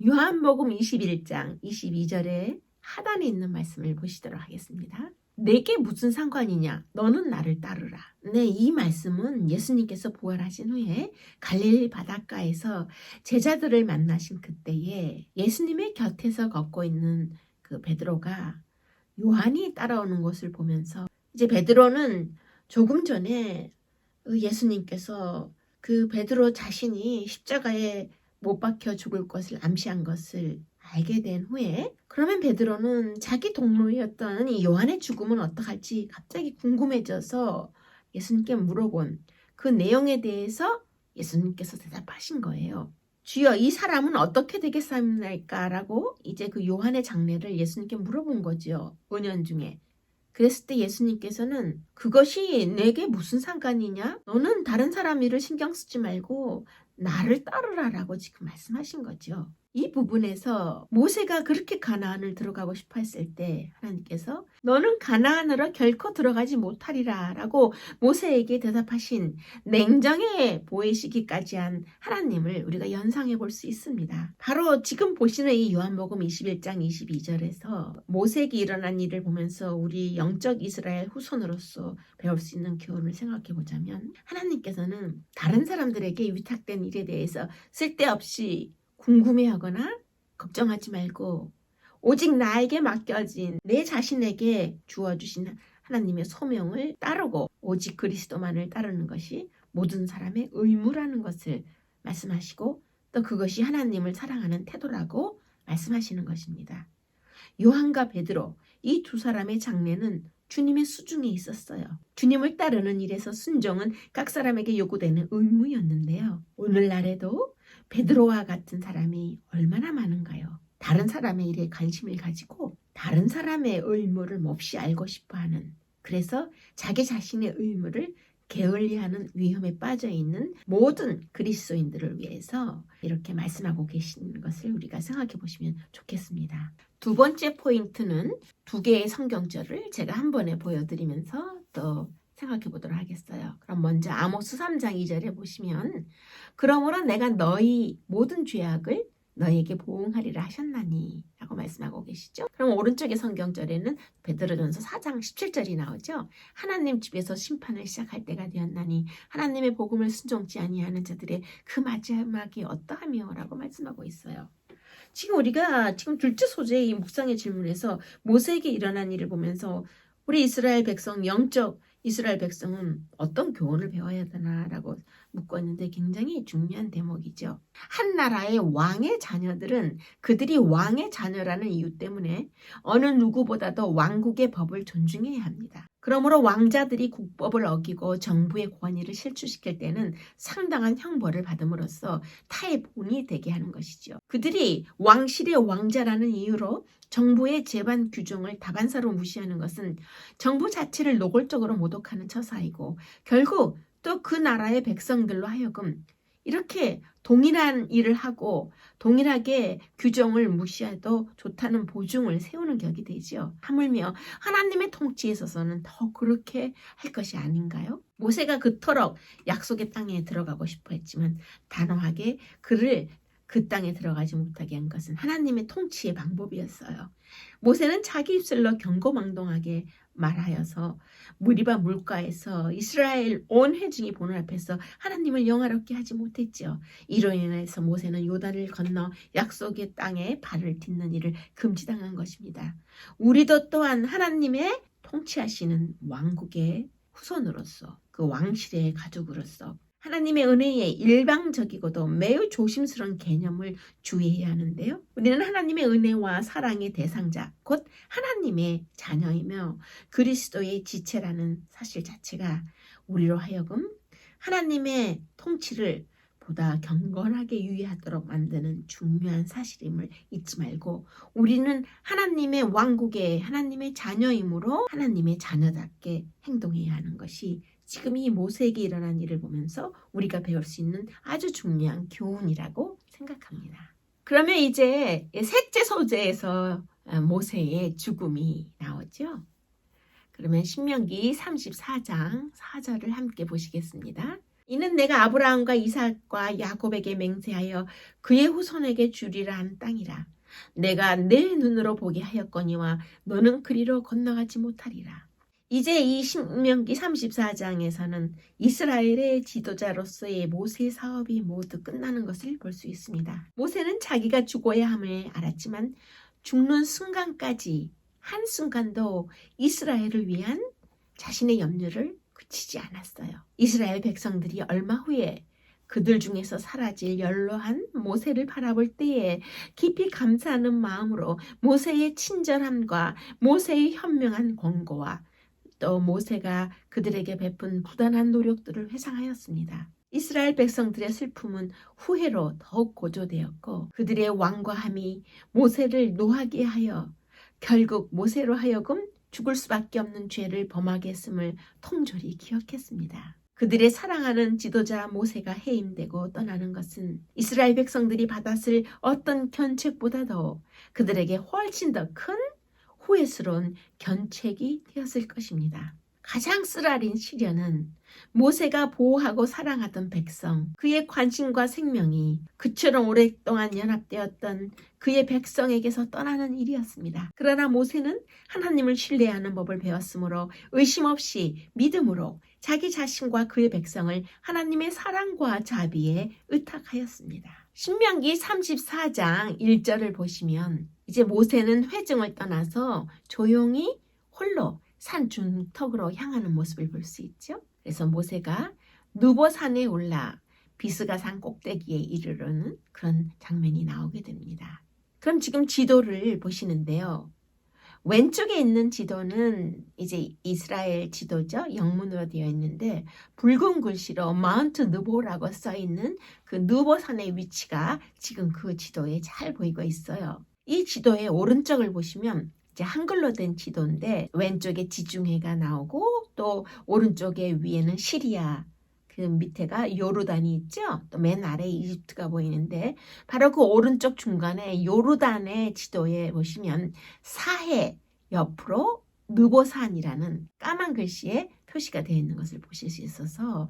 Speaker 1: 요한복음 21장 22절에 하단에 있는 말씀을 보시도록 하겠습니다. 내게 무슨 상관이냐? 너는 나를 따르라. 네, 이 말씀은 예수님께서 부활하신 후에 갈릴리 바닷가에서 제자들을 만나신 그때에 예수님의 곁에서 걷고 있는 그 베드로가 요한이 따라오는 것을 보면서 이제 베드로는 조금 전에 예수님께서 그 베드로 자신이 십자가에 못 박혀 죽을 것을 암시한 것을 알게 된 후에 그러면 베드로는 자기 동료였던 이 요한의 죽음은 어떡할지 갑자기 궁금해져서 예수님께 물어본 그 내용에 대해서 예수님께서 대답하신 거예요. 주여 이 사람은 어떻게 되겠사옵나이까? 라고 이제 그 요한의 장례를 예수님께 물어본 거죠. 은연 중에. 그랬을 때 예수님께서는 그것이 내게 무슨 상관이냐? 너는 다른 사람 일을 신경 쓰지 말고 나를 따르라라고 지금 말씀하신 거죠. 이 부분에서 모세가 그렇게 가나안을 들어가고 싶어 했을 때 하나님께서 너는 가나안으로 결코 들어가지 못하리라 라고 모세에게 대답하신 냉정에 보이시기까지 한 하나님을 우리가 연상해 볼 수 있습니다. 바로 지금 보시는 이 요한복음 21장 22절에서 모세에게 일어난 일을 보면서 우리 영적 이스라엘 후손으로서 배울 수 있는 교훈을 생각해 보자면 하나님께서는 다른 사람들에게 위탁된 일에 대해서 쓸데없이 궁금해하거나 걱정하지 말고 오직 나에게 맡겨진 내 자신에게 주어주신 하나님의 소명을 따르고 오직 그리스도만을 따르는 것이 모든 사람의 의무라는 것을 말씀하시고 또 그것이 하나님을 사랑하는 태도라고 말씀하시는 것입니다. 요한과 베드로 이 두 사람의 장례는 주님의 수중에 있었어요. 주님을 따르는 일에서 순종은 각 사람에게 요구되는 의무였는데요. 오늘날에도 베드로와 같은 사람이 얼마나 많은가요? 다른 사람의 일에 관심을 가지고 다른 사람의 의무를 몹시 알고 싶어하는, 그래서 자기 자신의 의무를 게을리하는 위험에 빠져있는 모든 그리스도인들을 위해서 이렇게 말씀하고 계시는 것을 우리가 생각해 보시면 좋겠습니다. 두 번째 포인트는 두 개의 성경절을 제가 한 번에 보여드리면서 또 생각해 보도록 하겠어요. 그럼 먼저 아모스 3장 2절에 보시면 그러므로 내가 너희 모든 죄악을 너희에게 보응하리라 하셨나니 라고 말씀하고 계시죠. 그럼 오른쪽의 성경절에는 베드로전서 4장 17절이 나오죠. 하나님 집에서 심판을 시작할 때가 되었나니 하나님의 복음을 순종치 아니하는 자들의 그 마지막이 어떠하며 라고 말씀하고 있어요. 지금 우리가 지금 둘째 소재의 이 묵상의 질문에서 모세에게 일어난 일을 보면서 우리 이스라엘 백성, 영적 이스라엘 백성은 어떤 교훈을 배워야 되나라고 묻고 있는데 굉장히 중요한 대목이죠. 한 나라의 왕의 자녀들은 그들이 왕의 자녀라는 이유 때문에 어느 누구보다도 왕국의 법을 존중해야 합니다. 그러므로 왕자들이 국법을 어기고 정부의 권위를 실추시킬 때는 상당한 형벌을 받음으로써 타의 본이 되게 하는 것이죠. 그들이 왕실의 왕자라는 이유로 정부의 재반 규정을 다반사로 무시하는 것은 정부 자체를 노골적으로 모독하는 처사이고 결국 또 그 나라의 백성들로 하여금 이렇게 동일한 일을 하고 동일하게 규정을 무시해도 좋다는 보증을 세우는 격이 되죠. 하물며 하나님의 통치에 있어서는 더 그렇게 할 것이 아닌가요? 모세가 그토록 약속의 땅에 들어가고 싶어 했지만 단호하게 그를 그 땅에 들어가지 못하게 한 것은 하나님의 통치의 방법이었어요. 모세는 자기 입술로 경고망동하게 말하여서 무리바 물가에서 이스라엘 온 회중이 보는 앞에서 하나님을 영화롭게 하지 못했죠. 이로 인해서 모세는 요단을 건너 약속의 땅에 발을 딛는 일을 금지당한 것입니다. 우리도 또한 하나님의 통치하시는 왕국의 후손으로서 그 왕실의 가족으로서 하나님의 은혜에 일방적이고도 매우 조심스러운 개념을 주의해야 하는데요. 우리는 하나님의 은혜와 사랑의 대상자, 곧 하나님의 자녀이며 그리스도의 지체라는 사실 자체가 우리로 하여금 하나님의 통치를 보다 경건하게 유의하도록 만드는 중요한 사실임을 잊지 말고 우리는 하나님의 왕국의 하나님의 자녀이므로 하나님의 자녀답게 행동해야 하는 것이 지금 이 모세에게 일어난 일을 보면서 우리가 배울 수 있는 아주 중요한 교훈이라고 생각합니다. 그러면 이제 셋째 소재에서 모세의 죽음이 나오죠. 그러면 신명기 34장 4절을 함께 보시겠습니다. 이는 내가 아브라함과 이삭과 야곱에게 맹세하여 그의 후손에게 주리라 한 땅이라. 내가 내 눈으로 보게 하였거니와 너는 그리로 건너가지 못하리라. 이제 이 신명기 34장에서는 이스라엘의 지도자로서의 모세 사업이 모두 끝나는 것을 볼 수 있습니다. 모세는 자기가 죽어야 함을 알았지만 죽는 순간까지 한순간도 이스라엘을 위한 자신의 염려를 그치지 않았어요. 이스라엘 백성들이 얼마 후에 그들 중에서 사라질 연로한 모세를 바라볼 때에 깊이 감사하는 마음으로 모세의 친절함과 모세의 현명한 권고와 또 모세가 그들에게 베푼 부단한 노력들을 회상하였습니다. 이스라엘 백성들의 슬픔은 후회로 더욱 고조되었고 그들의 완고함이 모세를 노하게 하여 결국 모세로 하여금 죽을 수밖에 없는 죄를 범하게 했음을 통졸히 기억했습니다. 그들의 사랑하는 지도자 모세가 해임되고 떠나는 것은 이스라엘 백성들이 받았을 어떤 견책보다도 그들에게 훨씬 더 큰 후회스러운 견책이 되었을 것입니다. 가장 쓰라린 시련은 모세가 보호하고 사랑하던 백성, 그의 관심과 생명이 그처럼 오랫동안 연합되었던 그의 백성에게서 떠나는 일이었습니다. 그러나 모세는 하나님을 신뢰하는 법을 배웠으므로 의심 없이 믿음으로 자기 자신과 그의 백성을 하나님의 사랑과 자비에 의탁하였습니다. 신명기 34장 1절을 보시면 이제 모세는 회중을 떠나서 조용히 홀로 산 중턱으로 향하는 모습을 볼 수 있죠. 그래서 모세가 느보산에 올라 비스가산 꼭대기에 이르르는 그런 장면이 나오게 됩니다. 그럼 지금 지도를 보시는데요. 왼쪽에 있는 지도는 이제 이스라엘 지도죠. 영문으로 되어 있는데 붉은 글씨로 마운트 느보라고 써 있는 그 느보산의 위치가 지금 그 지도에 잘 보이고 있어요. 이 지도의 오른쪽을 보시면 이제 한글로 된 지도인데 왼쪽에 지중해가 나오고 또 오른쪽에 위에는 시리아, 그 밑에가 요르단이 있죠. 또 맨 아래에 이집트가 보이는데 바로 그 오른쪽 중간에 요르단의 지도에 보시면 사해 옆으로 느보산이라는 까만 글씨에 표시가 되어 있는 것을 보실 수 있어서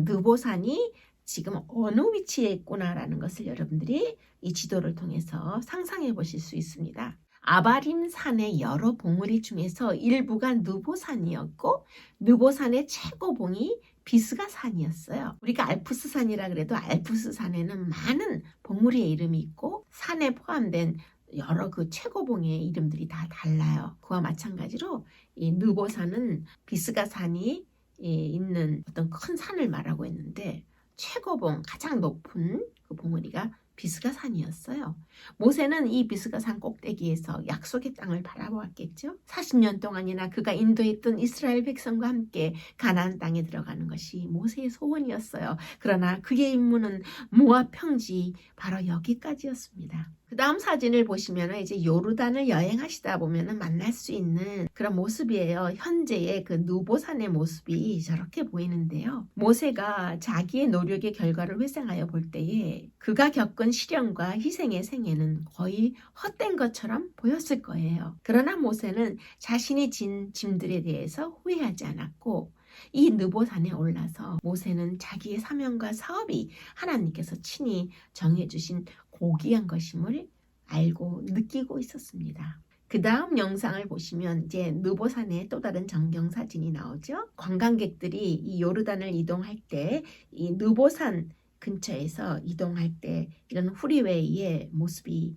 Speaker 1: 느보산이 지금 어느 위치에 있구나라는 것을 여러분들이 이 지도를 통해서 상상해 보실 수 있습니다. 아바림 산의 여러 봉우리 중에서 일부가 느보산이었고 느보산의 최고봉이 비스가산이었어요. 우리가 알프스산이라 그래도 알프스산에는 많은 봉우리의 이름이 있고 산에 포함된 여러 그 최고봉의 이름들이 다 달라요. 그와 마찬가지로 이 느보산은 비스가산이 있는 어떤 큰 산을 말하고 있는데 최고봉, 가장 높은 그 봉우리가 비스가산이었어요. 모세는 이 비스가산 꼭대기에서 약속의 땅을 바라보았겠죠. 40년 동안이나 그가 인도했던 이스라엘 백성과 함께 가나안 땅에 들어가는 것이 모세의 소원이었어요. 그러나 그의 임무는 모압 평지 바로 여기까지였습니다. 그 다음 사진을 보시면 이제 요르단을 여행하시다 보면 만날 수 있는 그런 모습이에요. 현재의 그 느보산의 모습이 저렇게 보이는데요. 모세가 자기의 노력의 결과를 회상하여 볼 때에 그가 겪은 시련과 희생의 생애는 거의 헛된 것처럼 보였을 거예요. 그러나 모세는 자신이 진 짐들에 대해서 후회하지 않았고 이 느보산에 올라서 모세는 자기의 사명과 사업이 하나님께서 친히 정해주신 고귀한 것임을 알고 느끼고 있었습니다. 그 다음 영상을 보시면 이제 느보산의 또 다른 전경 사진이 나오죠. 관광객들이 이 요르단을 이동할 때 이 느보산 근처에서 이동할 때 이런 후리웨이의 모습이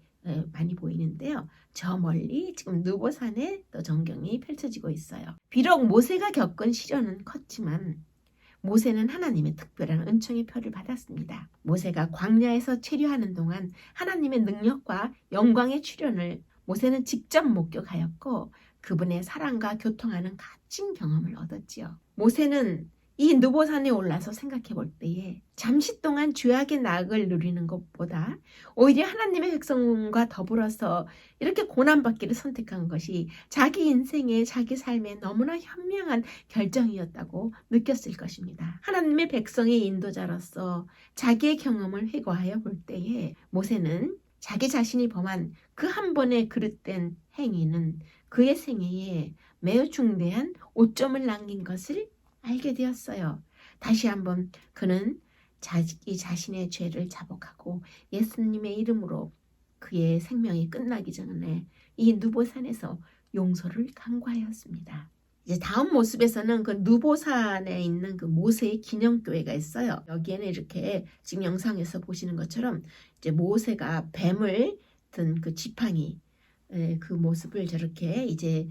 Speaker 1: 많이 보이는데요. 저 멀리 지금 느보산의 또 전경이 펼쳐지고 있어요. 비록 모세가 겪은 시련은 컸지만 모세는 하나님의 특별한 은총의 표를 받았습니다. 모세가 광야에서 체류하는 동안 하나님의 능력과 영광의 출현을 모세는 직접 목격하였고 그분의 사랑과 교통하는 값진 경험을 얻었지요. 모세는 이 느보산에 올라서 생각해 볼 때에 잠시 동안 죄악의 낙을 누리는 것보다 오히려 하나님의 백성과 더불어서 이렇게 고난받기를 선택한 것이 자기 인생의 자기 삶에 너무나 현명한 결정이었다고 느꼈을 것입니다. 하나님의 백성의 인도자로서 자기의 경험을 회고하여 볼 때에 모세는 자기 자신이 범한 그 한 번의 그릇된 행위는 그의 생애에 매우 중대한 오점을 남긴 것을 알게 되었어요. 다시 한번 그는 자기 자신의 죄를 자복하고 예수님의 이름으로 그의 생명이 끝나기 전에 이 누보산에서 용서를 간구하였습니다. 이제 다음 모습에서는 그 누보산에 있는 그 모세의 기념교회가 있어요. 여기에는 이렇게 지금 영상에서 보시는 것처럼 이제 모세가 뱀을 든 그 지팡이 그 모습을 저렇게 이제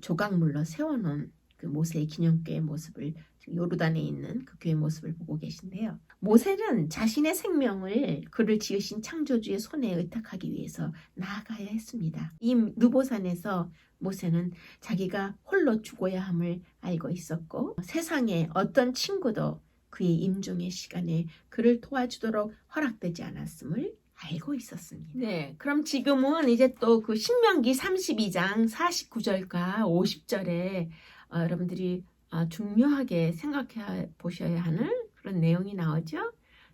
Speaker 1: 조각물로 세워놓은 그 모세의 기념교회 모습을 요르단에 있는 그 교회 모습을 보고 계신데요. 모세는 자신의 생명을 그를 지으신 창조주의 손에 의탁하기 위해서 나아가야 했습니다. 이 누보산에서 모세는 자기가 홀로 죽어야 함을 알고 있었고 세상에 어떤 친구도 그의 임종의 시간에 그를 도와주도록 허락되지 않았음을 알고 있었습니다. 네, 그럼 지금은 이제 또 그 신명기 32장 49절과 50절에 여러분들이 중요하게 생각해 보셔야 하는 그런 내용이 나오죠.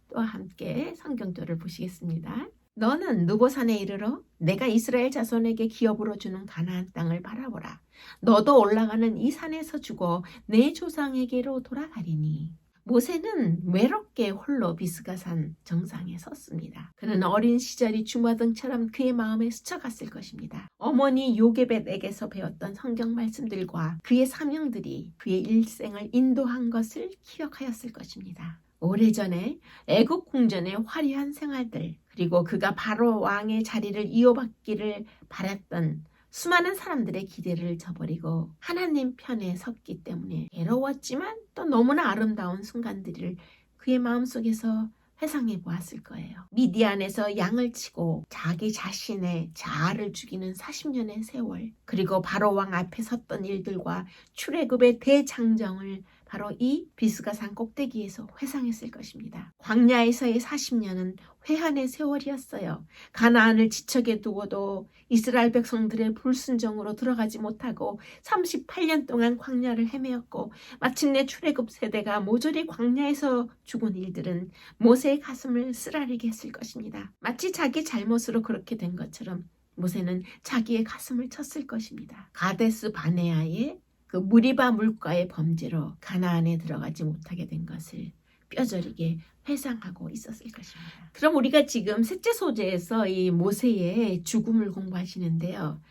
Speaker 1: 또 함께 성경절을 보시겠습니다. 너는 누보산에 이르러 내가 이스라엘 자손에게 기업으로 주는 가나안 땅을 바라보라. 너도 올라가는 이 산에서 죽어 내 조상에게로 돌아가리니. 모세는 외롭게 홀로 비스가산 정상에 섰습니다. 그는 어린 시절이 주마등처럼 그의 마음에 스쳐갔을 것입니다. 어머니 요게벳에게서 배웠던 성경 말씀들과 그의 사명들이 그의 일생을 인도한 것을 기억하였을 것입니다. 오래전에 애국 궁전의 화려한 생활들, 그리고 그가 바로 왕의 자리를 이어받기를 바랐던 수많은 사람들의 기대를 저버리고 하나님 편에 섰기 때문에 괴로웠지만 또 너무나 아름다운 순간들을 그의 마음속에서 회상해 보았을 거예요. 미디안에서 양을 치고 자기 자신의 자아를 죽이는 40년의 세월, 그리고 바로 왕 앞에 섰던 일들과 출애굽의 대장정을 바로 이 비스가산 꼭대기에서 회상했을 것입니다. 광야에서의 40년은 회한의 세월이었어요. 가나안을 지척에 두고도 이스라엘 백성들의 불순종으로 들어가지 못하고 38년 동안 광야를 헤매었고 마침내 출애굽 세대가 모조리 광야에서 죽은 일들은 모세의 가슴을 쓰라리게 했을 것입니다. 마치 자기 잘못으로 그렇게 된 것처럼 모세는 자기의 가슴을 쳤을 것입니다. 가데스 바네아의 그 무리바 물가의 범죄로 가나안에 들어가지 못하게 된 것을 뼈저리게 회상하고 있었을 것입니다. 그럼 우리가 지금 셋째 소재에서 이 모세의 죽음을 공부하시는데요.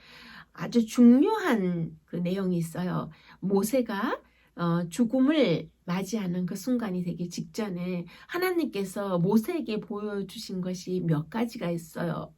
Speaker 1: 아주 중요한 그 내용이 있어요. 모세가 죽음을 맞이하는 그 순간이 되기 직전에 하나님께서 모세에게 보여주신 것이 몇 가지가 있어요.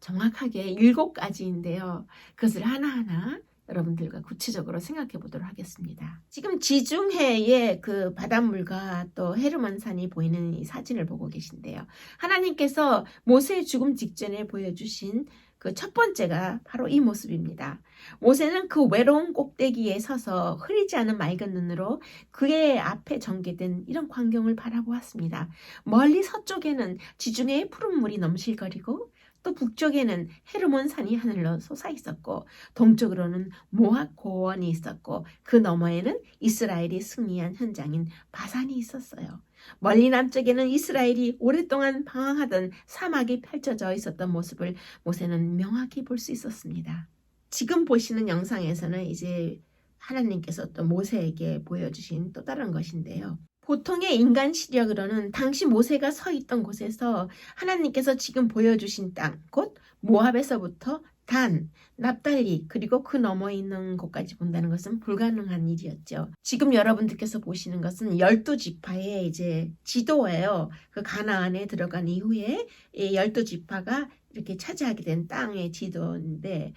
Speaker 1: 정확하게 7가지인데요. 그것을 하나하나 여러분들과 구체적으로 생각해 보도록 하겠습니다. 지금 지중해의 그 바닷물과 또 헤르몬산이 보이는 이 사진을 보고 계신데요. 하나님께서 모세의 죽음 직전에 보여주신 그 첫 번째가 바로 이 모습입니다. 모세는 그 외로운 꼭대기에 서서 흐리지 않은 맑은 눈으로 그의 앞에 전개된 이런 광경을 바라보았습니다. 멀리 서쪽에는 지중해의 푸른 물이 넘실거리고 또 북쪽에는 헤르몬산이 하늘로 솟아 있었고 동쪽으로는 모압 고원이 있었고 그 너머에는 이스라엘이 승리한 현장인 바산이 있었어요. 멀리 남쪽에는 이스라엘이 오랫동안 방황하던 사막이 펼쳐져 있었던 모습을 모세는 명확히 볼 수 있었습니다. 지금 보시는 영상에서는 이제 하나님께서 또 모세에게 보여주신 또 다른 것인데요. 보통의 인간 시력으로는 당시 모세가 서 있던 곳에서 하나님께서 지금 보여주신 땅, 곧 모압에서부터 단, 납달리, 그리고 그 너머에 있는 곳까지 본다는 것은 불가능한 일이었죠. 지금 여러분들께서 보시는 것은 12지파의 이제 지도예요. 그 가나안에 들어간 이후에 12지파가 이렇게 차지하게 된 땅의 지도인데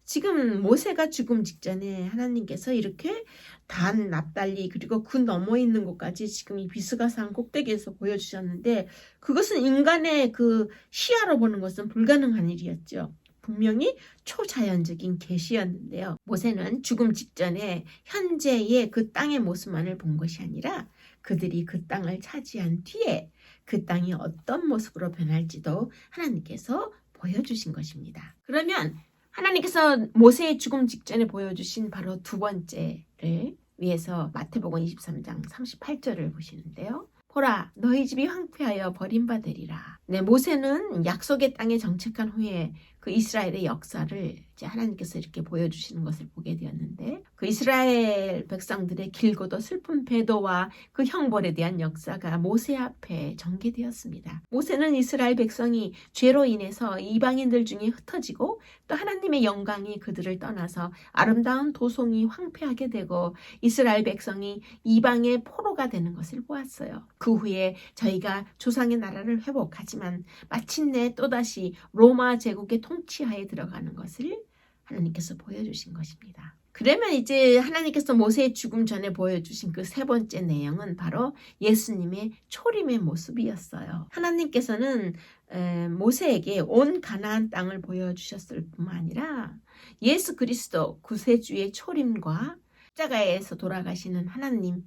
Speaker 1: 지금 모세가 죽음 직전에 하나님께서 이렇게 단, 납달리 그리고 그 너머에 있는 곳까지 지금 이 비스가산 꼭대기에서 보여주셨는데 그것은 인간의 그 시야로 보는 것은 불가능한 일이었죠. 분명히 초자연적인 계시였는데요. 모세는 죽음 직전에 현재의 그 땅의 모습만을 본 것이 아니라 그들이 그 땅을 차지한 뒤에 그 땅이 어떤 모습으로 변할지도 하나님께서 보여주신 것입니다. 그러면 하나님께서 모세의 죽음 직전에 보여주신 바로 두 번째를 위해서 마태복음 23장 38절을 보시는데요. 보라, 너희 집이 황폐하여 버림받으리라. 네, 모세는 약속의 땅에 정착한 후에 그 그 이스라엘의 역사를 이제 하나님께서 이렇게 보여주시는 것을 보게 되었는데, 그 이스라엘 백성들의 길고도 슬픈 배도와 그 형벌에 대한 역사가 모세 앞에 전개되었습니다. 모세는 이스라엘 백성이 죄로 인해서 이방인들 중에 흩어지고 또 하나님의 영광이 그들을 떠나서 아름다운 도성이 황폐하게 되고 이스라엘 백성이 이방의 포로가 되는 것을 보았어요. 그 후에 저희가 조상의 나라를 회복하지만 마침내 또다시 로마 제국의 통치하에 들어가는 것을 하나님께서 보여주신 것입니다. 그러면 이제 하나님께서 모세의 죽음 전에 보여주신 그 세 번째 내용은 바로 예수님의 초림의 모습이었어요. 하나님께서는 모세에게 온 가나안 땅을 보여주셨을 뿐만 아니라 예수 그리스도 구세주의 초림과 십자가에서 돌아가시는 하나님의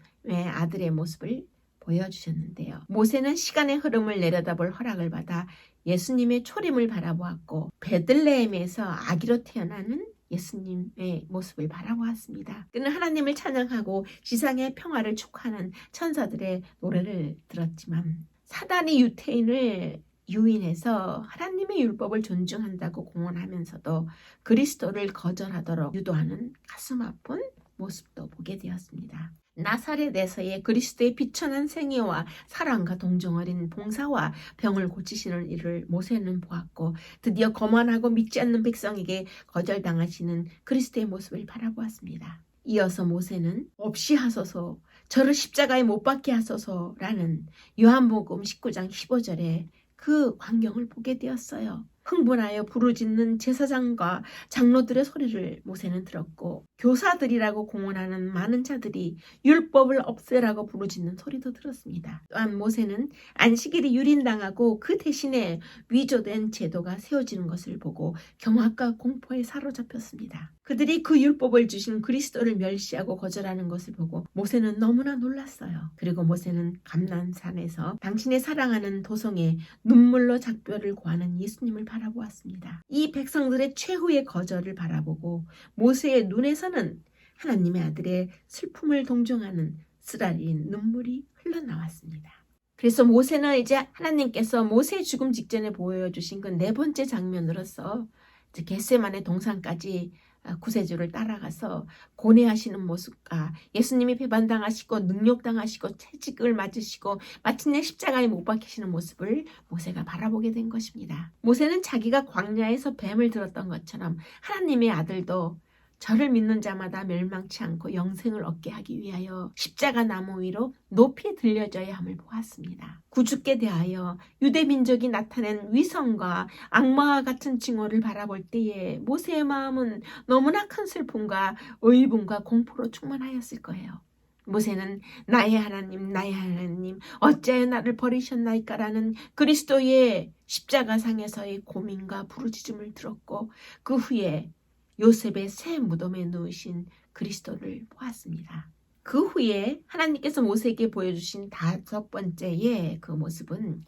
Speaker 1: 아들의 모습을 보여주셨는데요. 모세는 시간의 흐름을 내려다볼 허락을 받아 예수님의 초림을 바라보았고 베들레헴에서 아기로 태어나는 예수님의 모습을 바라보았습니다. 그는 하나님을 찬양하고 지상의 평화를 축하하는 천사들의 노래를 들었지만 사단이 유태인을 유인해서 하나님의 율법을 존중한다고 공언하면서도 그리스도를 거절하도록 유도하는 가슴 아픈 모습도 보게 되었습니다. 나사렛에서의 그리스도의 비천한 생애와 사랑과 동정 어린 봉사와 병을 고치시는 일을 모세는 보았고 드디어 거만하고 믿지 않는 백성에게 거절당하시는 그리스도의 모습을 바라보았습니다. 이어서 모세는 없이 하소서, 저를 십자가에 못 박게 하소서라는 요한복음 19장 15절에 그 광경을 보게 되었어요. 흥분하여 부르짖는 제사장과 장로들의 소리를 모세는 들었고 교사들이라고 공언하는 많은 자들이 율법을 없애라고 부르짖는 소리도 들었습니다. 또한 모세는 안식일이 유린당하고 그 대신에 위조된 제도가 세워지는 것을 보고 경악과 공포에 사로잡혔습니다. 그들이 그 율법을 주신 그리스도를 멸시하고 거절하는 것을 보고 모세는 너무나 놀랐어요. 그리고 모세는 감난산에서 당신의 사랑하는 도성에 눈물로 작별을 구하는 예수님을 바라보았습니다. 이 백성들의 최후의 거절을 바라보고 모세의 눈에서는 하나님의 아들의 슬픔을 동정하는 쓰라린 눈물이 흘러나왔습니다. 그래서 모세는 이제 하나님께서 모세의 죽음 직전에 보여주신 그 네 번째 장면으로서 이제 겟세마네 동산까지 구세주를 따라가서 고뇌하시는 모습과 예수님이 배반당하시고 능욕당하시고 채찍을 맞으시고 마침내 십자가에 못 박히시는 모습을 모세가 바라보게 된 것입니다. 모세는 자기가 광야에서 뱀을 들었던 것처럼 하나님의 아들도 저를 믿는 자마다 멸망치 않고 영생을 얻게 하기 위하여 십자가 나무 위로 높이 들려져야 함을 보았습니다. 구주께 대하여 유대 민족이 나타낸 위선과 악마와 같은 징후를 바라볼 때에 모세의 마음은 너무나 큰 슬픔과 의분과 공포로 충만하였을 거예요. 모세는 나의 하나님 어찌하여 나를 버리셨나이까라는 그리스도의 십자가상에서의 고민과 부르짖음을 들었고 그 후에 요셉의 새 무덤에 누우신 그리스도를 보았습니다. 그 후에 하나님께서 모세에게 보여주신 다섯 번째의 그 모습은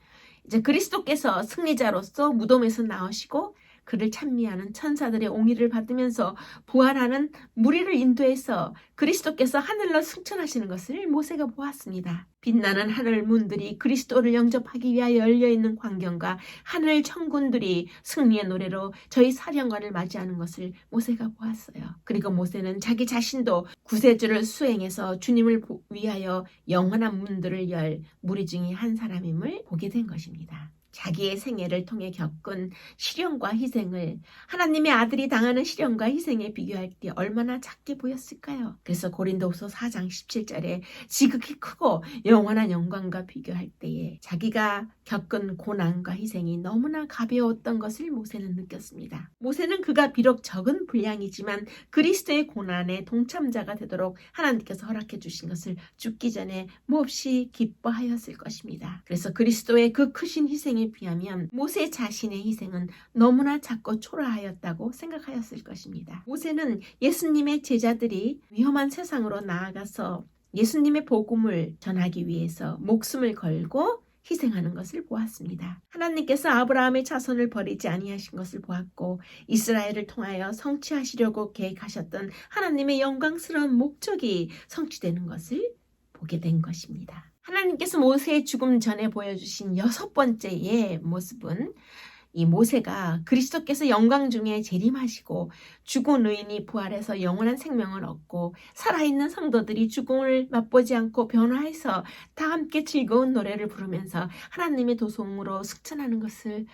Speaker 1: 이제 그리스도께서 승리자로서 무덤에서 나오시고 그를 찬미하는 천사들의 옹의를 받으면서 부활하는 무리를 인도해서 그리스도께서 하늘로 승천하시는 것을 모세가 보았습니다. 빛나는 하늘 문들이 그리스도를 영접하기 위하여 열려있는 광경과 하늘 천군들이 승리의 노래로 저희 사령관을 맞이하는 것을 모세가 보았어요. 그리고 모세는 자기 자신도 구세주를 수행해서 주님을 위하여 영원한 문들을 열 무리 중에 한 사람임을 보게 된 것입니다. 자기의 생애를 통해 겪은 시련과 희생을 하나님의 아들이 당하는 시련과 희생에 비교할 때 얼마나 작게 보였을까요? 그래서 고린도후서 4장 17절에 지극히 크고 영원한 영광과 비교할 때에 자기가 겪은 고난과 희생이 너무나 가벼웠던 것을 모세는 느꼈습니다. 모세는 그가 비록 적은 분량이지만 그리스도의 고난에 동참자가 되도록 하나님께서 허락해 주신 것을 죽기 전에 몹시 기뻐하였을 것입니다. 그래서 그리스도의 그 크신 희생에 비하면 모세 자신의 희생은 너무나 작고 초라하였다고 생각하였을 것입니다. 모세는 예수님의 제자들이 위험한 세상으로 나아가서 예수님의 복음을 전하기 위해서 목숨을 걸고 희생하는 것을 보았습니다. 하나님께서 아브라함의 자손을 버리지 아니하신 것을 보았고 이스라엘을 통하여 성취하시려고 계획하셨던 하나님의 영광스러운 목적이 성취되는 것을 보게 된 것입니다. 하나님께서 모세의 죽음 전에 보여주신 여섯 번째의 모습은 이 모세가 그리스도께서 영광 중에 재림하시고 죽은 의인이 부활해서 영원한 생명을 얻고 살아있는 성도들이 죽음을 맛보지 않고 변화해서 다 함께 즐거운 노래를 부르면서 하나님의 도성으로 승천하는 것을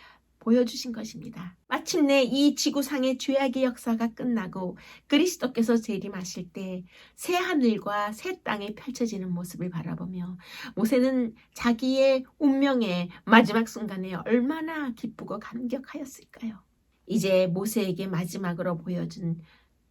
Speaker 1: 보여주신 것입니다. 마침내 이 지구상의 죄악의 역사가 끝나고 그리스도께서 재림하실 때 새 하늘과 새 땅이 펼쳐지는 모습을 바라보며 모세는 자기의 운명의 마지막 순간에 얼마나 기쁘고 감격하였을까요? 이제 모세에게 마지막으로 보여준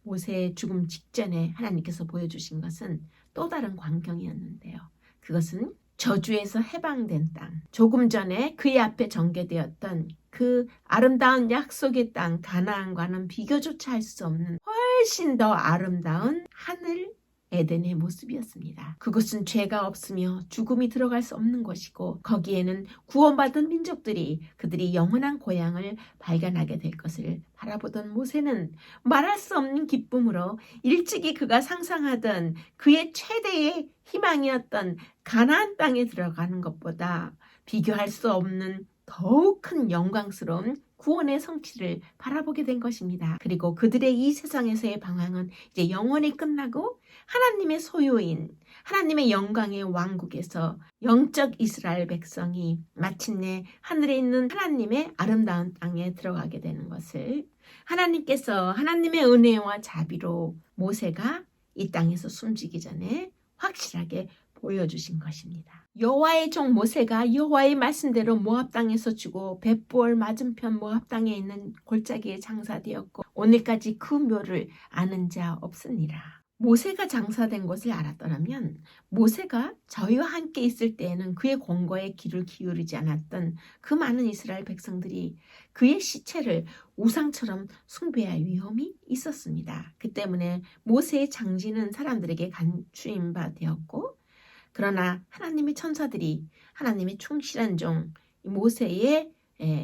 Speaker 1: 모세의 죽음 직전에 하나님께서 보여주신 것은 또 다른 광경이었는데요. 그것은 저주에서 해방된 땅, 조금 전에 그의 앞에 전개되었던 그 아름다운 약속의 땅 가나안과는 비교조차 할 수 없는 훨씬 더 아름다운 하늘 에덴의 모습이었습니다. 그곳은 죄가 없으며 죽음이 들어갈 수 없는 곳이고 거기에는 구원받은 민족들이 그들이 영원한 고향을 발견하게 될 것을 바라보던 모세는 말할 수 없는 기쁨으로 일찍이 그가 상상하던 그의 최대의 희망이었던 가나안 땅에 들어가는 것보다 비교할 수 없는 더욱 큰 영광스러운 구원의 성취를 바라보게 된 것입니다. 그리고 그들의 이 세상에서의 방황은 이제 영원히 끝나고 하나님의 소유인 하나님의 영광의 왕국에서 영적 이스라엘 백성이 마침내 하늘에 있는 하나님의 아름다운 땅에 들어가게 되는 것을 하나님께서 하나님의 은혜와 자비로 모세가 이 땅에서 숨지기 전에 확실하게 보여주신 것입니다. 여호와의 종 모세가 여호와의 말씀대로 모압 땅에서 죽어 벳볼 맞은편 모압 땅에 있는 골짜기에 장사되었고 오늘까지 그 묘를 아는 자 없으니라. 모세가 장사된 것을 알았더라면 모세가 저희와 함께 있을 때에는 그의 권고에 귀를 기울이지 않았던 그 많은 이스라엘 백성들이 그의 시체를 우상처럼 숭배할 위험이 있었습니다. 그 때문에 모세의 장지는 사람들에게 간추인 바 되었고 그러나 하나님의 천사들이 하나님의 충실한 종 모세의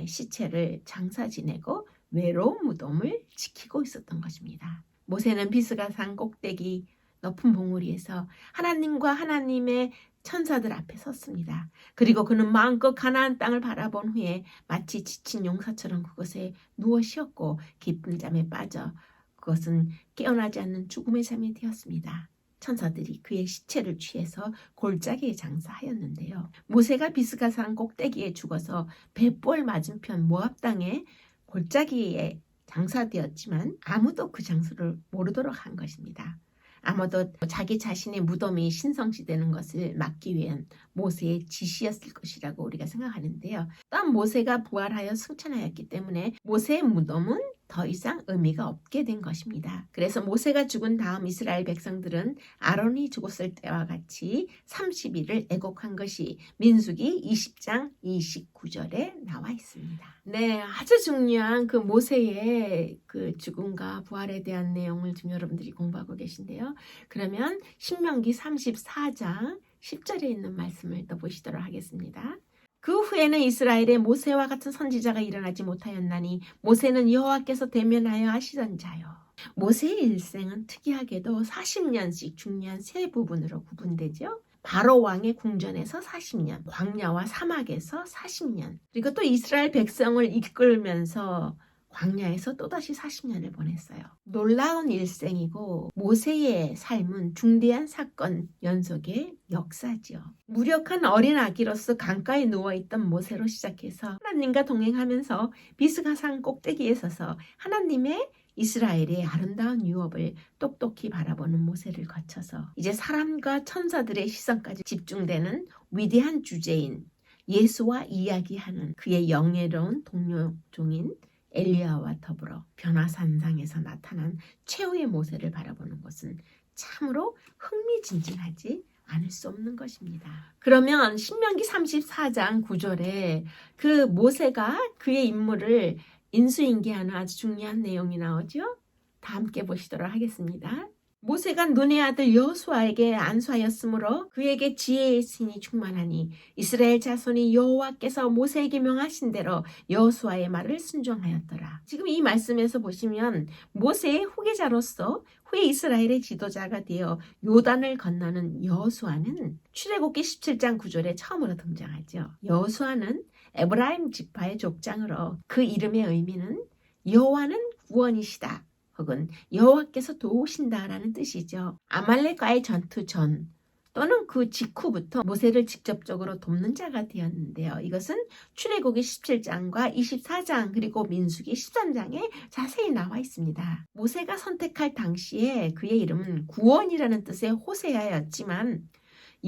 Speaker 1: 시체를 장사 지내고 외로운 무덤을 지키고 있었던 것입니다. 모세는 비스가산 꼭대기 높은 봉우리에서 하나님과 하나님의 천사들 앞에 섰습니다. 그리고 그는 마음껏 가나안 땅을 바라본 후에 마치 지친 용사처럼 그곳에 누워 쉬었고 깊은 잠에 빠져 그것은 깨어나지 않는 죽음의 잠이 되었습니다. 천사들이 그의 시체를 취해서 골짜기에 장사하였는데요. 모세가 비스가산 꼭대기에 죽어서 벳볼 맞은편 모압 땅의 골짜기에 장사되었지만 아무도 그 장소를 모르도록 한 것입니다. 아마도 자기 자신의 무덤이 신성시되는 것을 막기 위한 모세의 지시였을 것이라고 우리가 생각하는데요. 또한 모세가 부활하여 승천하였기 때문에 모세의 무덤은 더 이상 의미가 없게 된 것입니다. 그래서 모세가 죽은 다음 이스라엘 백성들은 아론이 죽었을 때와 같이 30일을 애곡한 것이 민수기 20장 29절에 나와 있습니다. 네, 아주 중요한 그 모세의 그 죽음과 부활에 대한 내용을 지금 여러분들이 공부하고 계신데요. 그러면 신명기 34장 10절에 있는 말씀을 또 보시도록 하겠습니다. 그 후에는 이스라엘에 모세와 같은 선지자가 일어나지 못하였나니 모세는 여호와께서 대면하여 하시던 자요. 모세의 일생은 특이하게도 40년씩 중요한 세 부분으로 구분되죠. 바로 왕의 궁전에서 40년, 광야와 사막에서 40년, 그리고 또 이스라엘 백성을 이끌면서 광야에서 또다시 40년을 보냈어요. 놀라운 일생이고 모세의 삶은 중대한 사건 연속의 역사지요. 무력한 어린 아기로서 강가에 누워있던 모세로 시작해서 하나님과 동행하면서 비스가산 꼭대기에 서서 하나님의 이스라엘의 아름다운 유업을 똑똑히 바라보는 모세를 거쳐서 이제 사람과 천사들의 시선까지 집중되는 위대한 주제인 예수와 이야기하는 그의 영예로운 동료종인 엘리야와 더불어 변화산상에서 나타난 최후의 모세를 바라보는 것은 참으로 흥미진진하지 않을 수 없는 것입니다. 그러면 신명기 34장 9절에 그 모세가 그의 인물을 인수인계하는 아주 중요한 내용이 나오죠. 다 함께 보시도록 하겠습니다. 모세가 눈의 아들 여호수아에게 안수하였으므로 그에게 지혜의 신이 충만하니 이스라엘 자손이 여호와께서 모세에게 명하신 대로 여호수아의 말을 순종하였더라. 지금 이 말씀에서 보시면 모세의 후계자로서 후에 이스라엘의 지도자가 되어 요단을 건너는 여호수아는 출애굽기 17장 9절에 처음으로 등장하죠. 여호수아는 에브라임 지파의 족장으로 그 이름의 의미는 여호와는 구원이시다 혹은 여호와께서 도우신다라는 뜻이죠. 아말렉과의 전투 전 또는 그 직후부터 모세를 직접적으로 돕는 자가 되었는데요. 이것은 출애굽기 17장과 24장 그리고 민수기 13장에 자세히 나와 있습니다. 모세가 선택할 당시에 그의 이름은 구원이라는 뜻의 호세아였지만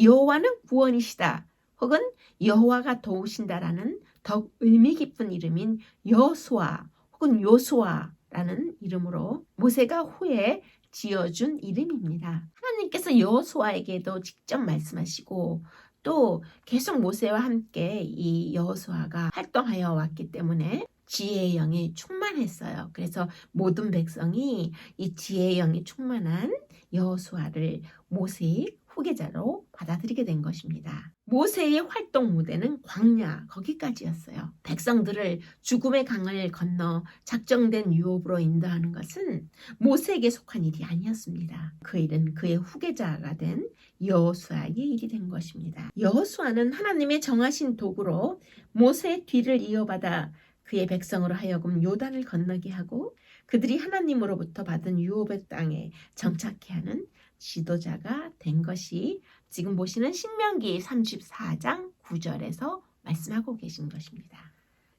Speaker 1: 여호와는 구원이시다 혹은 여호와가 도우신다라는 더욱 의미 깊은 이름인 여호수아 혹은 요수아라는 이름으로 모세가 후에 지어준 이름입니다. 하나님께서 여호수아에게도 직접 말씀하시고 또 계속 모세와 함께 이 여호수아가 활동하여 왔기 때문에 지혜의 영이 충만했어요. 그래서 모든 백성이 이 지혜의 영이 충만한 여호수아를 모세의 후계자로 받아들이게 된 것입니다. 모세의 활동 무대는 광야 거기까지였어요. 백성들을 죽음의 강을 건너 작정된 유업으로 인도하는 것은 모세에게 속한 일이 아니었습니다. 그 일은 그의 후계자가 된 여호수아의 일이 된 것입니다. 여호수아는 하나님의 정하신 도구로 모세의 뒤를 이어받아 그의 백성으로 하여금 요단을 건너게 하고 그들이 하나님으로부터 받은 유업의 땅에 정착케 하는 지도자가 된 것이 지금 보시는 신명기 34장 9절에서 말씀하고 계신 것입니다.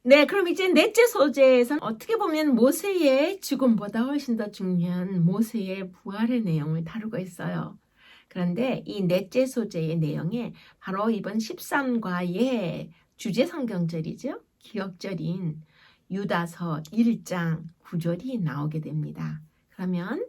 Speaker 1: 네, 그럼 이제 넷째 소재에서는 어떻게 보면 모세의 죽음보다 훨씬 더 중요한 모세의 부활의 내용을 다루고 있어요. 그런데 이 넷째 소재의 내용에 바로 이번 13과의 주제 성경절이죠. 기억절인 유다서 1장 9절이 나오게 됩니다. 그러면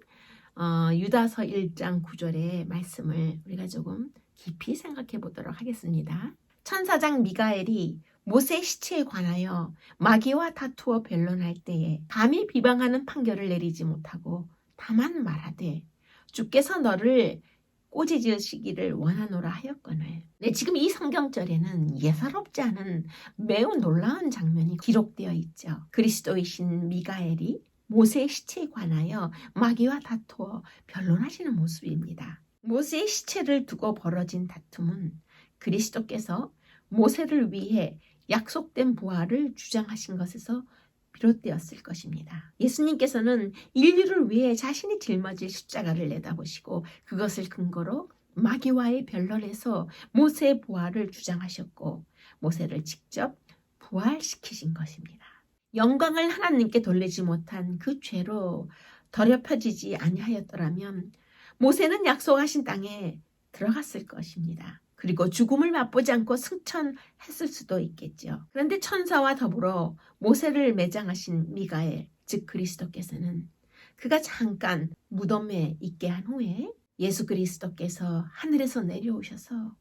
Speaker 1: 유다서 1장 9절의 말씀을 우리가 조금 깊이 생각해 보도록 하겠습니다. 천사장 미가엘이 모세 시체에 관하여 마귀와 다투어 변론할 때에 감히 비방하는 판결을 내리지 못하고 다만 말하되 주께서 너를 꼬지지으시기를 원하노라 하였거늘. 네, 지금 이 성경절에는 예사롭지 않은 매우 놀라운 장면이 기록되어 있죠. 그리스도이신 미가엘이 모세의 시체에 관하여 마귀와 다투어 변론하시는 모습입니다. 모세의 시체를 두고 벌어진 다툼은 그리스도께서 모세를 위해 약속된 부활을 주장하신 것에서 비롯되었을 것입니다. 예수님께서는 인류를 위해 자신이 짊어질 십자가를 내다보시고 그것을 근거로 마귀와의 변론에서 모세의 부활을 주장하셨고 모세를 직접 부활시키신 것입니다. 영광을 하나님께 돌리지 못한 그 죄로 더럽혀지지 아니하였더라면 모세는 약속하신 땅에 들어갔을 것입니다. 그리고 죽음을 맛보지 않고 승천했을 수도 있겠죠. 그런데 천사와 더불어 모세를 매장하신 미가엘, 즉 그리스도께서는 그가 잠깐 무덤에 있게 한 후에 예수 그리스도께서 하늘에서 내려오셔서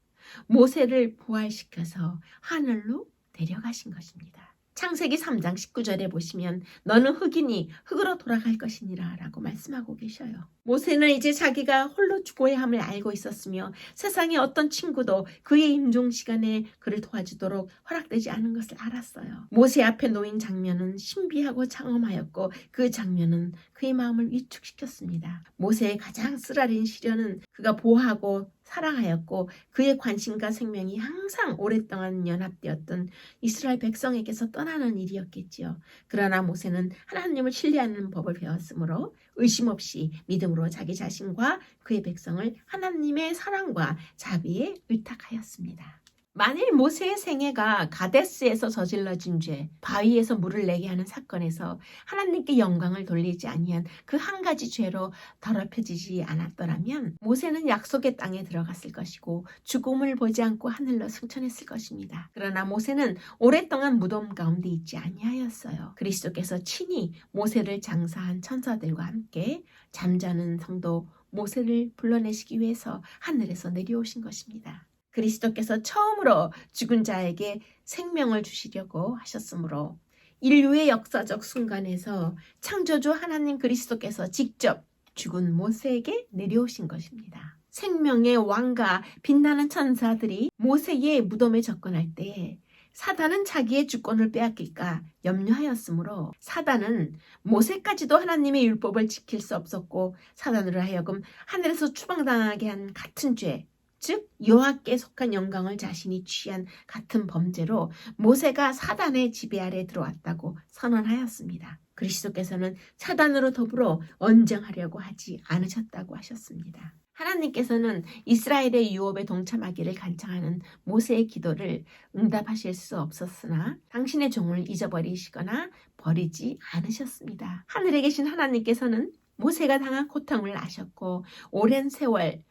Speaker 1: 모세를 부활시켜서 하늘로 데려가신 것입니다. 창세기 3장 19절에 보시면 너는 흙이니 흙으로 돌아갈 것이니라 라고 말씀하고 계셔요. 모세는 이제 자기가 홀로 죽어야 함을 알고 있었으며 세상에 어떤 친구도 그의 임종 시간에 그를 도와주도록 허락되지 않은 것을 알았어요. 모세 앞에 놓인 장면은 신비하고 장엄하였고 그 장면은 그의 마음을 위축시켰습니다. 모세의 가장 쓰라린 시련은 그가 보호하고 사랑하였고 그의 관심과 생명이 항상 오랫동안 연합되었던 이스라엘 백성에게서 떠나는 일이었겠지요. 그러나 모세는 하나님을 신뢰하는 법을 배웠으므로 의심 없이 믿음으로 자기 자신과 그의 백성을 하나님의 사랑과 자비에 의탁하였습니다. 만일 모세의 생애가 가데스에서 저질러진 죄, 바위에서 물을 내게 하는 사건에서 하나님께 영광을 돌리지 아니한 그 한 가지 죄로 더럽혀지지 않았더라면 모세는 약속의 땅에 들어갔을 것이고 죽음을 보지 않고 하늘로 승천했을 것입니다. 그러나 모세는 오랫동안 무덤 가운데 있지 아니하였어요. 그리스도께서 친히 모세를 장사한 천사들과 함께 잠자는 성도 모세를 불러내시기 위해서 하늘에서 내려오신 것입니다. 그리스도께서 처음으로 죽은 자에게 생명을 주시려고 하셨으므로 인류의 역사적 순간에서 창조주 하나님 그리스도께서 직접 죽은 모세에게 내려오신 것입니다. 생명의 왕과 빛나는 천사들이 모세의 무덤에 접근할 때 사단은 자기의 주권을 빼앗길까 염려하였으므로 사단은 모세까지도 하나님의 율법을 지킬 수 없었고 사단으로 하여금 하늘에서 추방당하게 한 같은 죄, 즉 여호와께 속한 영광을 자신이 취한 같은 범죄로 모세가 사단의 지배 아래 들어왔다고 선언하였습니다. 그리스도께서는 사단으로 더불어 언쟁하려고 하지 않으셨다고 하셨습니다. 하나님께서는 이스라엘의 유업에 동참하기를 간청하는 모세의 기도를 응답하실 수 없었으나 당신의 종을 잊어버리시거나 버리지 않으셨습니다. 하늘에 계신 하나님께서는 모세가 당한 고통을 아셨고 오랜 세월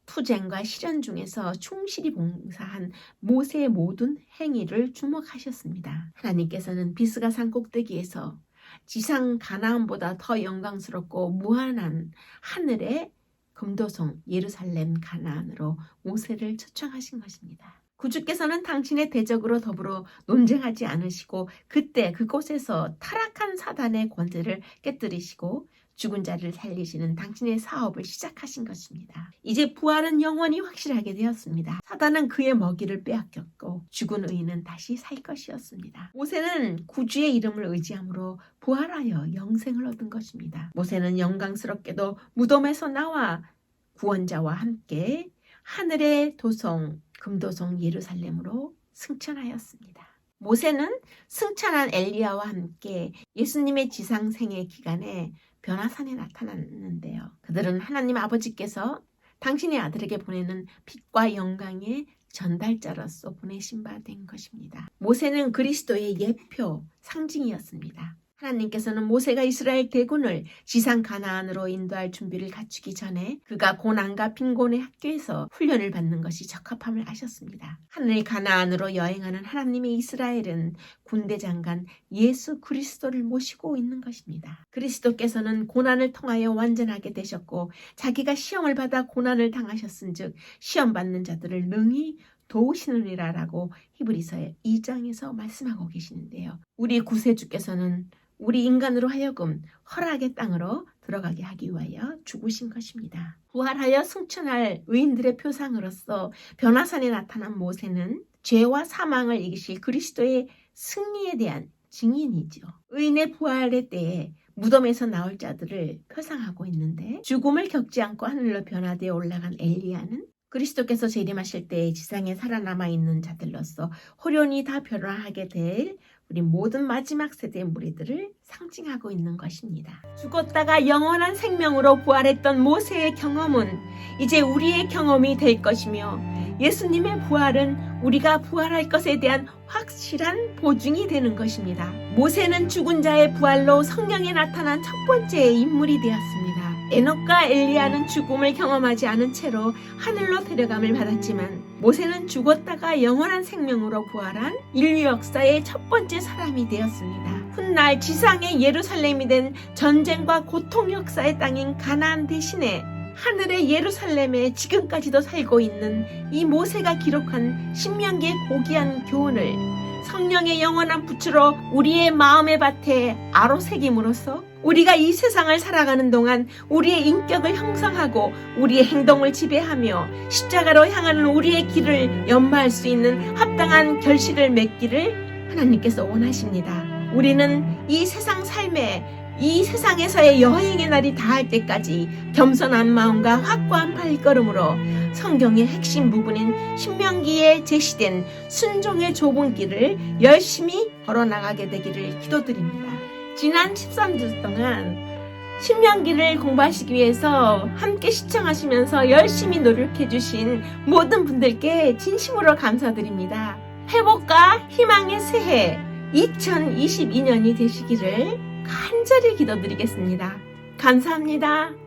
Speaker 1: 투쟁과 시련 중에서 충실히 봉사한 모세의 모든 행위를 주목하셨습니다. 하나님께서는 비스가 산 꼭대기에서 지상 가나안보다 더 영광스럽고 무한한 하늘의 금도성 예루살렘 가나안으로 모세를 초청하신 것입니다. 구주께서는 당신의 대적으로 더불어 논쟁하지 않으시고 그때 그곳에서 타락한 사단의 권세를 깨뜨리시고 죽은 자를 살리시는 당신의 사업을 시작하신 것입니다. 이제 부활은 영원히 확실하게 되었습니다. 사단은 그의 먹이를 빼앗겼고 죽은 의인은 다시 살 것이었습니다. 모세는 구주의 이름을 의지함으로 부활하여 영생을 얻은 것입니다. 모세는 영광스럽게도 무덤에서 나와 구원자와 함께 하늘의 도성 금도성 예루살렘으로 승천하였습니다. 모세는 승천한 엘리야와 함께 예수님의 지상생애 기간에 변화산에 나타났는데요. 그들은 하나님 아버지께서 당신의 아들에게 보내는 빛과 영광의 전달자로서 보내신 바 된 것입니다. 모세는 그리스도의 예표, 상징이었습니다. 하나님께서는 모세가 이스라엘 대군을 지상 가나안으로 인도할 준비를 갖추기 전에 그가 고난과 빈곤의 학교에서 훈련을 받는 것이 적합함을 아셨습니다. 하늘 가나안으로 여행하는 하나님의 이스라엘은 군대 장관 예수 그리스도를 모시고 있는 것입니다. 그리스도께서는 고난을 통하여 완전하게 되셨고 자기가 시험을 받아 고난을 당하셨은즉 시험 받는 자들을 능히 도우시느니라라고 히브리서 2장에서 말씀하고 계시는데요. 우리 구세주께서는 우리 인간으로 하여금 허락의 땅으로 들어가게 하기 위하여 죽으신 것입니다. 부활하여 승천할 의인들의 표상으로서 변화산에 나타난 모세는 죄와 사망을 이기실 그리스도의 승리에 대한 증인이죠. 의인의 부활의 때에 무덤에서 나올 자들을 표상하고 있는데 죽음을 겪지 않고 하늘로 변화되어 올라간 엘리야는 그리스도께서 재림하실 때 지상에 살아남아 있는 자들로서 호련히 다 변화하게 될 우리 모든 마지막 세대의 무리들을 상징하고 있는 것입니다. 죽었다가 영원한 생명으로 부활했던 모세의 경험은 이제 우리의 경험이 될 것이며 예수님의 부활은 우리가 부활할 것에 대한 확실한 보증이 되는 것입니다. 모세는 죽은 자의 부활로 성령에 나타난 첫 번째 인물이 되었습니다. 에녹과 엘리야는 죽음을 경험하지 않은 채로 하늘로 데려감을 받았지만 모세는 죽었다가 영원한 생명으로 부활한 인류 역사의 첫 번째 사람이 되었습니다. 훗날 지상의 예루살렘이 된 전쟁과 고통 역사의 땅인 가나안 대신에 하늘의 예루살렘에 지금까지도 살고 있는 이 모세가 기록한 신명기의 고귀한 교훈을 성령의 영원한 빛으로 우리의 마음의 밭에 아로새김으로써 우리가 이 세상을 살아가는 동안 우리의 인격을 형성하고 우리의 행동을 지배하며 십자가로 향하는 우리의 길을 연마할 수 있는 합당한 결실을 맺기를 하나님께서 원하십니다. 우리는 이 세상 삶에 이 세상에서의 여행의 날이 닿을 때까지 겸손한 마음과 확고한 발걸음으로 성경의 핵심 부분인 신명기에 제시된 순종의 좁은 길을 열심히 걸어나가게 되기를 기도드립니다. 지난 13주 동안 신명기를 공부하시기 위해서 함께 시청하시면서 열심히 노력해 주신 모든 분들께 진심으로 감사드립니다. 회복과 희망의 새해 2022년이 되시기를 간절히 기도드리겠습니다. 감사합니다.